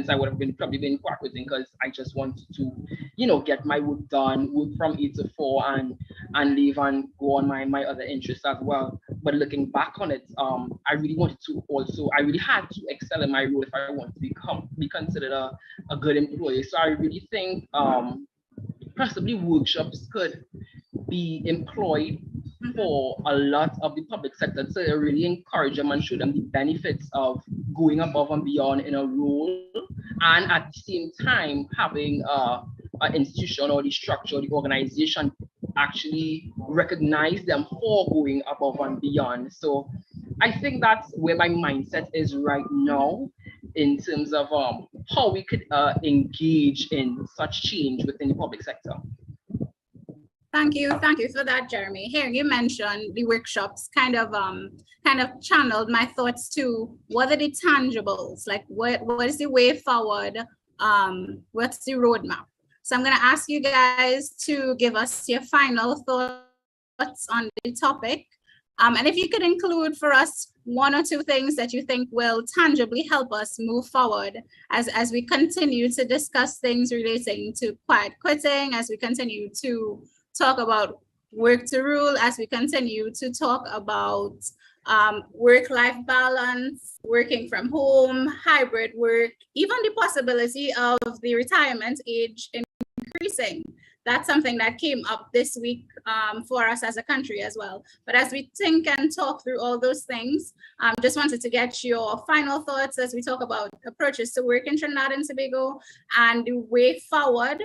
I would have probably been quacking because I just wanted to, get my work done, work from 8 to 4, and leave and go on my other interests as well. But looking back on it, I really had to excel in my role if I want to be considered a good employee. So I really think possibly workshops could be employed for a lot of the public sector to really encourage them and show them the benefits of going above and beyond in a role, and at the same time having an institution or the structure or the organization actually recognize them for going above and beyond. So I think that's where my mindset is right now in terms of how we could engage in such change within the public sector. Thank you for that, Jeremy. Here you mentioned the workshops kind of channeled my thoughts to what are the tangibles, like what is the way forward, what's the roadmap. So I'm going to ask you guys to give us your final thoughts on the topic, and if you could include for us 1 or 2 things that you think will tangibly help us move forward as we continue to discuss things relating to quiet quitting, as we continue to talk about work to rule, as we continue to talk about work-life balance, working from home, hybrid work, even the possibility of the retirement age increasing. That's something that came up this week for us as a country as well. But as we think and talk through all those things, just wanted to get your final thoughts as we talk about approaches to work in Trinidad and Tobago and the way forward.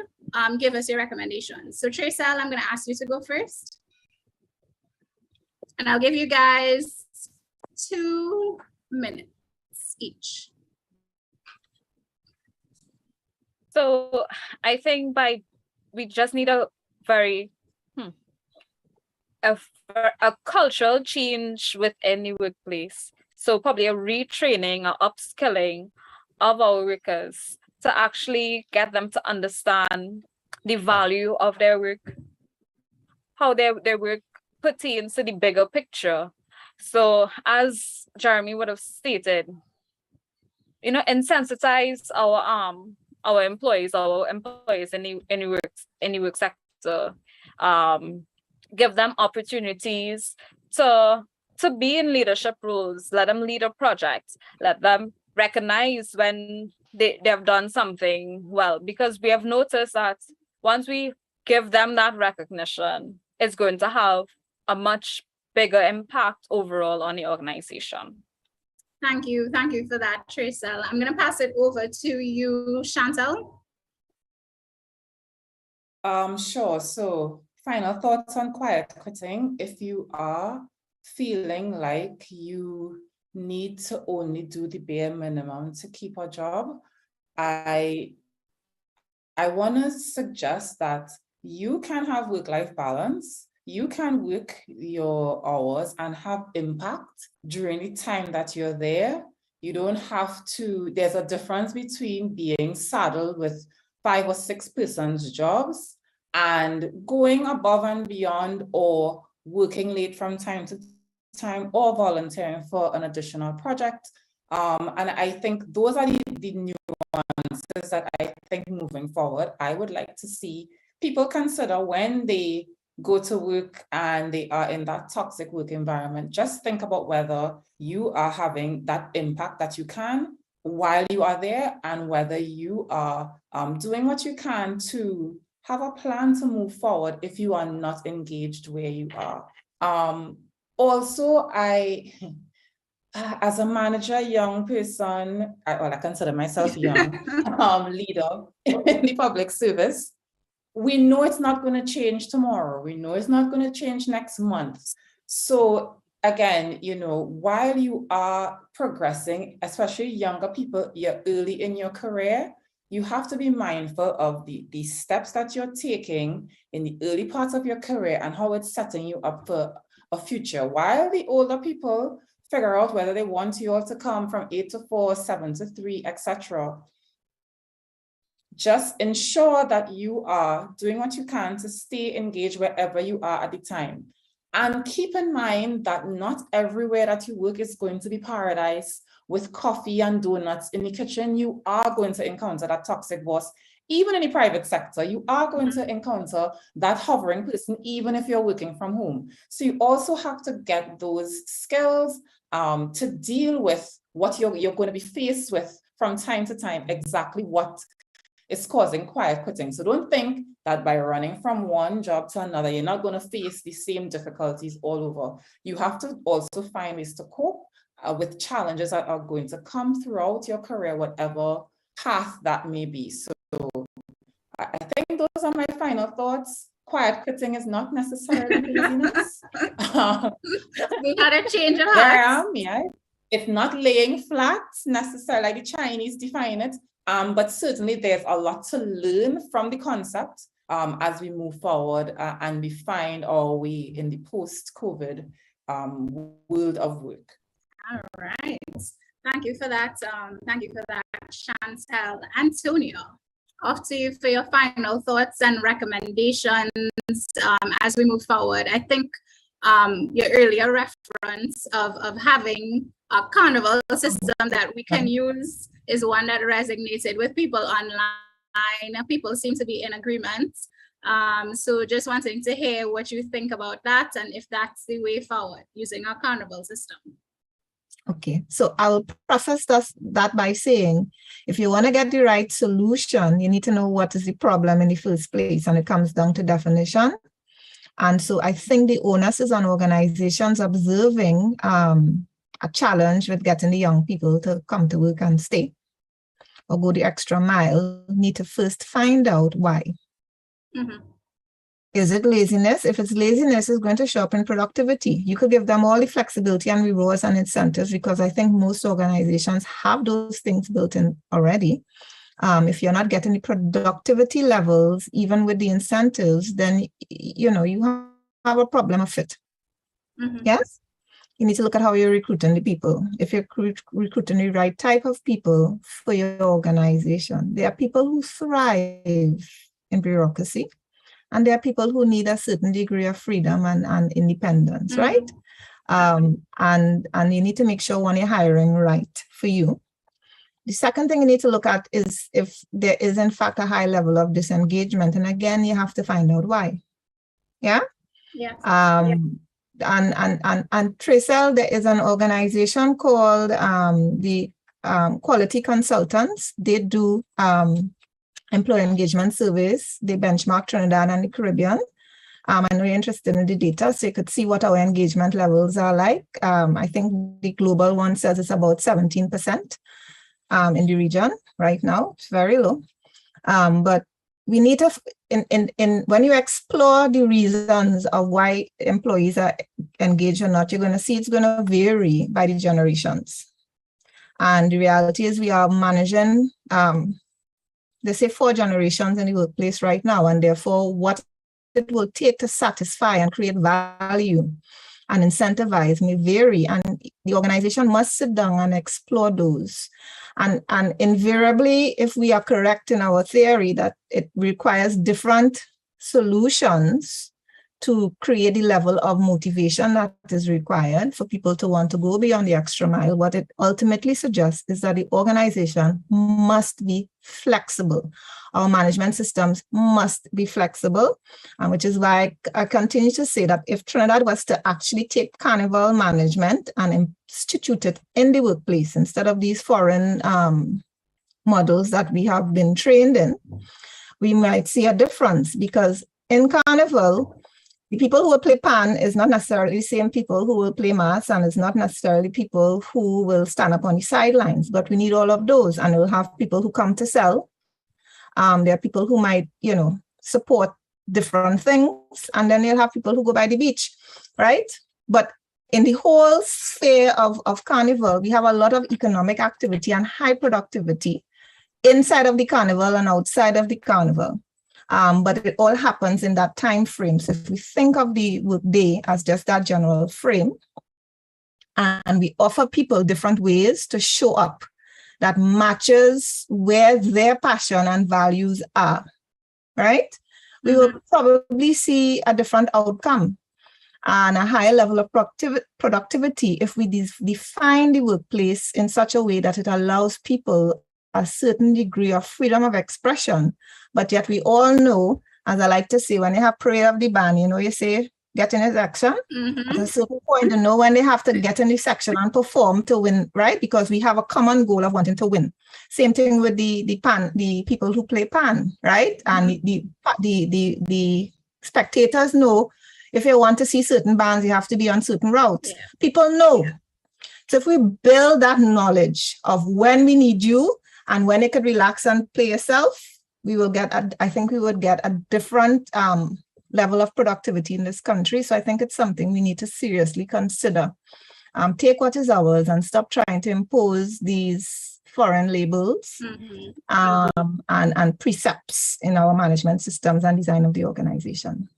Give us your recommendations. So Tracel, I'm going to ask you to go first. And I'll give you guys 2 minutes each. So I think we just need a very a cultural change within the workplace. So probably a retraining or upskilling of our workers to actually get them to understand the value of their work, how their work pertains to the bigger picture. So as Jeremy would have stated, insensitize our employees in the work sector, give them opportunities to be in leadership roles, let them lead a project, let them recognize when they have done something well, because we have noticed that once we give them that recognition, it's going to have a much bigger impact overall on the organization. Thank you for that, Tracel. I'm going to pass it over to you, Chantal. Sure. So final thoughts on quiet quitting. If you are feeling like you need to only do the bare minimum to keep a job, I want to suggest that you can have work-life balance. You can work your hours and have impact during the time that you're there. You don't have to, there's a difference between being saddled with 5 or 6 persons' jobs and going above and beyond or working late from time to time or volunteering for an additional project. And I think those are the nuances that I think moving forward, I would like to see people consider when they go to work and they are in that toxic work environment. Just think about whether you are having that impact that you can while you are there, and whether you are doing what you can to have a plan to move forward if you are not engaged where you are. Also, as a manager, young person, I consider myself young, leader in the public service, we know it's not going to change tomorrow. We know it's not going to change next month. So again, you know, while you are progressing, especially younger people, you're early in your career, you have to be mindful of the steps that you're taking in the early parts of your career and how it's setting you up for a future. While the older people figure out whether they want you all to come from 8 to 4, 7 to 3, etc. Just ensure that you are doing what you can to stay engaged wherever you are at the time. And keep in mind that not everywhere that you work is going to be paradise with coffee and donuts in the kitchen. You are going to encounter that toxic boss. Even in the private sector, you are going to encounter that hovering person, even if you're working from home. So you also have to get those skills to deal with what you're going to be faced with from time to time, exactly what is causing quiet quitting. So don't think that by running from one job to another, you're not going to face the same difficulties all over. You have to also find ways to cope with challenges that are going to come throughout your career, whatever path that may be. So I think those are my final thoughts. Quiet quitting is not necessarily laziness. We had a change of Yeah, heart. yeah. It's not laying flat necessarily, like the Chinese define it. But certainly there's a lot to learn from the concept as we move forward and we find our way in the post-COVID world of work. All right. Thank you for that. Chantel. Antonio, off to you for your final thoughts and recommendations as we move forward. I think your earlier reference of having a carnival system that we can use is one that resonated with people online. People seem to be in agreement. So just wanting to hear what you think about that and if that's the way forward, using our carnival system. Okay, so I'll preface that by saying, if you want to get the right solution, you need to know what is the problem in the first place, and it comes down to definition. And so I think the onus is on organizations observing a challenge with getting the young people to come to work and stay or go the extra mile, need to first find out why. Mm-hmm. Is it laziness? If it's laziness, it's going to show up in productivity. You could give them all the flexibility and rewards and incentives, because I think most organizations have those things built in already. If you're not getting the productivity levels, even with the incentives, then you know you have a problem of fit. Mm-hmm. Yes, you need to look at how you're recruiting the people. If you're recruiting the right type of people for your organization, there are people who thrive in bureaucracy, and there are people who need a certain degree of freedom and independence, mm-hmm. right? And you need to make sure when you're hiring right for you. The second thing you need to look at is if there is in fact a high level of disengagement. And again, you have to find out why. Yeah? Yes. And Tracel, there is an organization called the Quality Consultants. They do employee engagement surveys. They benchmark Trinidad and the Caribbean. I know you're interested in the data, so you could see what our engagement levels are like. I think the global one says it's about 17%. In the region right now. It's very low. But we need to, when you explore the reasons of why employees are engaged or not, you're going to see it's going to vary by the generations. And the reality is we are managing, they say 4 generations in the workplace right now, and therefore what it will take to satisfy and create value and incentivize may vary, and the organization must sit down and explore those. And invariably, if we are correct in our theory that it requires different solutions to create the level of motivation that is required for people to want to go beyond the extra mile, what it ultimately suggests is that the organization must be flexible. Our management systems must be flexible, which is why I continue to say that if Trinidad was to actually take carnival management and institute it in the workplace instead of these foreign models that we have been trained in, we might see a difference, because in carnival, the people who will play pan is not necessarily the same people who will play mass, and it's not necessarily people who will stand up on the sidelines, but we need all of those. And we'll have people who come to sell. There are people who might, support different things, and then you'll have people who go by the beach, right? But in the whole sphere of carnival, we have a lot of economic activity and high productivity inside of the carnival and outside of the carnival. But it all happens in that time frame. So if we think of the workday as just that general frame, and we offer people different ways to show up that matches where their passion and values are, right? We will probably see a different outcome and a higher level of productivity if we define the workplace in such a way that it allows people a certain degree of freedom of expression. But yet we all know, as I like to say, when you have prayer of the band, you say, get in a section. At a certain point, when they have to get in the section and perform to win, right? Because we have a common goal of wanting to win. Same thing with the people who play pan, right? And the spectators know if you want to see certain bands, you have to be on certain routes. Yeah. People know. Yeah. So if we build that knowledge of when we need you and when you could relax and play yourself, we will get, I think we would get a different level of productivity in this country. So I think it's something we need to seriously consider. Take what is ours and stop trying to impose these foreign labels and precepts in our management systems and design of the organization.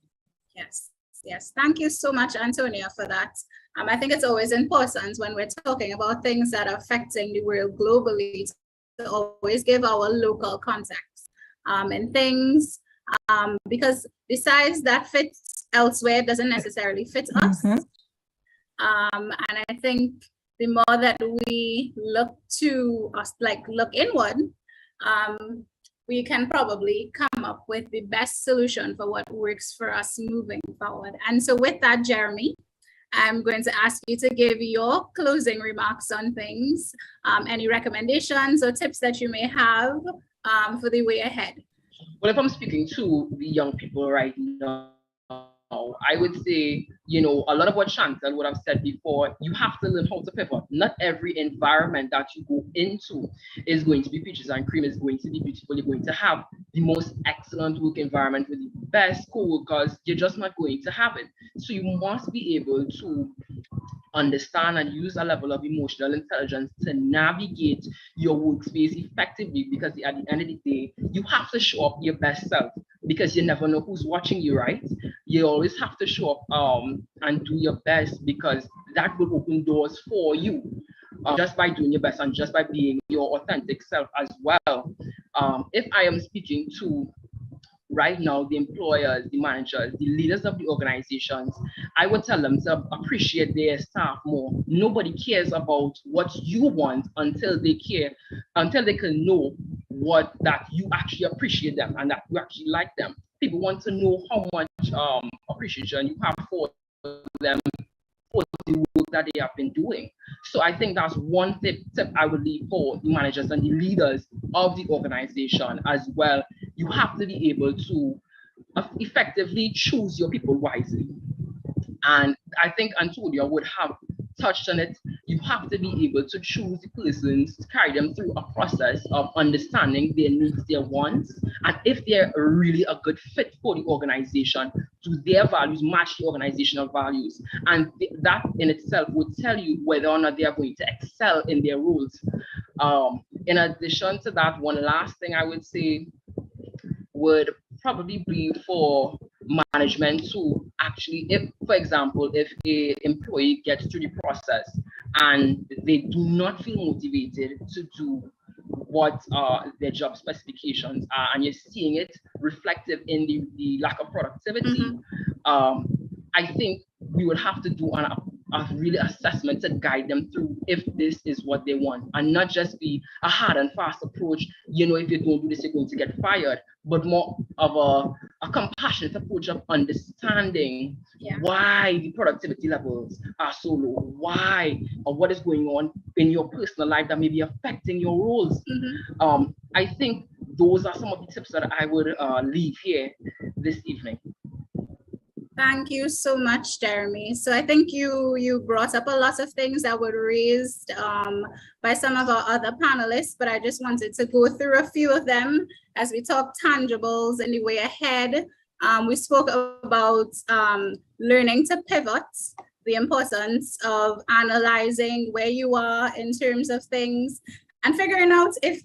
Yes. Thank you so much, Antonia, for that. I think it's always important when we're talking about things that are affecting the world globally to always give our local context and things, because the size that fits elsewhere doesn't necessarily fit us. And I think the more that we look to us, look inward, we can probably come up with the best solution for what works for us moving forward. And so with that, Jeremy, I'm going to ask you to give your closing remarks on things, any recommendations or tips that you may have for the way ahead. Well, if I'm speaking to the young people right now, I would say, a lot of what Chantal would have said before, you have to learn how to pivot. Not every environment that you go into is going to be peaches and cream, is going to be beautiful. You're going to have the most excellent work environment with the best co-workers. You're just not going to have it. So you must be able to understand and use a level of emotional intelligence to navigate your workspace effectively, because at the end of the day, you have to show up your best self, because you never know who's watching you, right? You always have to show up and do your best, because that will open doors for you just by doing your best and just by being your authentic self as well. If I am speaking to right now the employers, the managers, the leaders of the organizations, I would tell them to appreciate their staff more. Nobody cares about what you want until they can know that you actually appreciate them and that you actually like them. People want to know how much appreciation you have for them for the work that they have been doing. So I think that's one tip I would leave for the managers and the leaders of the organization as well. You have to be able to effectively choose your people wisely. And I think Antonia would have touched on it. You have to be able to choose the persons, to carry them through a process of understanding their needs, their wants, and if they're really a good fit for the organization, do their values match the organizational values? And that in itself would tell you whether or not they are going to excel in their roles. In addition to that, one last thing I would say would probably be for management to actually, if, for example, if an employee gets through the process and they do not feel motivated to do what their job specifications are, and you're seeing it reflective in the lack of productivity, I think we would have to do a really assessment to guide them through if this is what they want, and not just be a hard and fast approach. You know, if you don't do this, you're going to get fired, but more of a compassionate approach of understanding why the productivity levels are so low, why, or what is going on in your personal life that may be affecting your roles. I think those are some of the tips that I would leave here this evening. Thank you so much, Jeremy. So I think you brought up a lot of things that were raised by some of our other panelists, but I just wanted to go through a few of them as we talk tangibles in the way ahead. We spoke about learning to pivot, the importance of analyzing where you are in terms of things, and figuring out if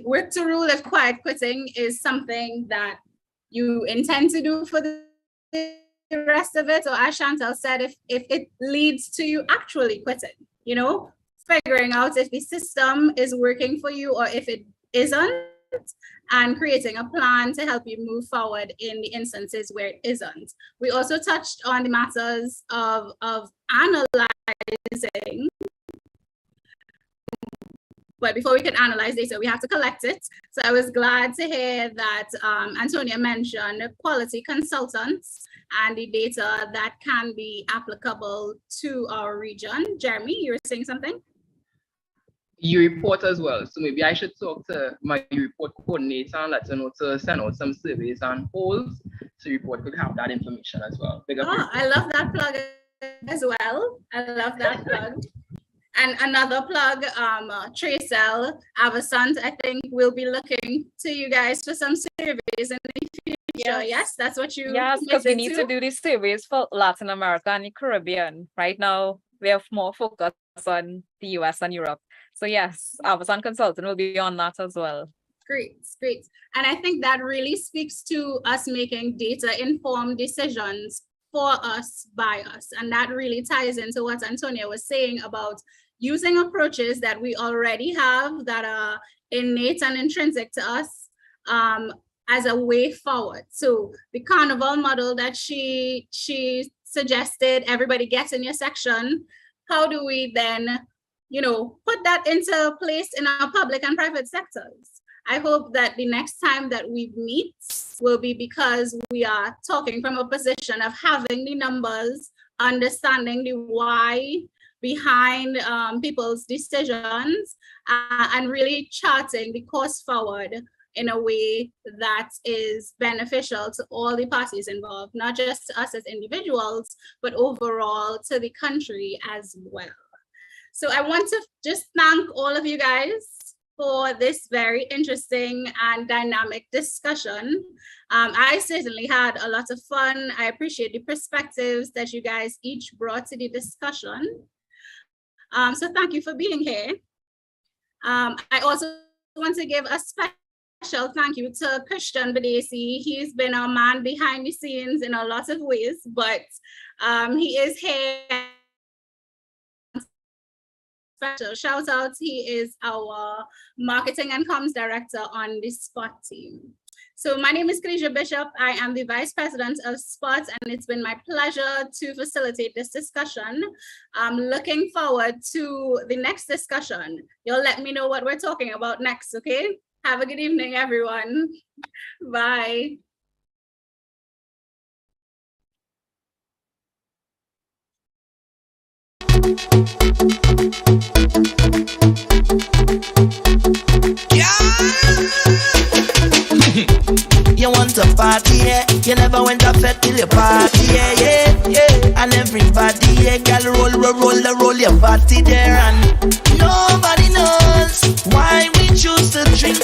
work to rule, if quiet quitting is something that you intend to do for the rest of it, or as Chantal said, if it leads to you actually quitting, you know, figuring out if the system is working for you or if it isn't, and creating a plan to help you move forward in the instances where it isn't. We also touched on the matters of analyzing. But before we can analyze data, we have to collect it. So I was glad to hear that Antonia mentioned quality consultants and the data that can be applicable to our region. Jeremy, you were saying something? You report as well. So maybe I should talk to my report coordinator and let her know to send out some surveys and polls so report could have that information as well. I love that plug as well. I love that plug. And another plug, Tracel Avasant, I think we'll be looking to you guys for some surveys in the future. Yes, that's what you. Yes, because we need to do these surveys for Latin America and the Caribbean. Right now, we have more focus on the US and Europe. So yes, Avasant Consultant will be on that as well. Great. And I think that really speaks to us making data-informed decisions for us, by us. And that really ties into what Antonia was saying about using approaches that we already have that are innate and intrinsic to us as a way forward. So the carnival model that she suggested, everybody gets in your section. How do we then, you know, put that into place in our public and private sectors? I hope that the next time that we meet will be because we are talking from a position of having the numbers, understanding the why behind people's decisions, and really charting the course forward in a way that is beneficial to all the parties involved, not just to us as individuals, but overall to the country as well. So I want to just thank all of you guys for this very interesting and dynamic discussion. I certainly had a lot of fun. I appreciate the perspectives that you guys each brought to the discussion. So thank you for being here. I also want to give a special thank you to Christian Badesi. He's been our man behind the scenes in a lot of ways, but he is here. Special shout out, he is our marketing and comms director on the SPOT team. So my name is Khadija Bishop. I am the vice president of SPOT, and it's been my pleasure to facilitate this discussion. I'm looking forward to the next discussion. You'll let me know what we're talking about next, okay? Have a good evening, everyone. Bye. You want to party, yeah? You never went to fete till you party, yeah. And everybody, yeah, girl, roll your body there. And nobody knows why we choose to drink.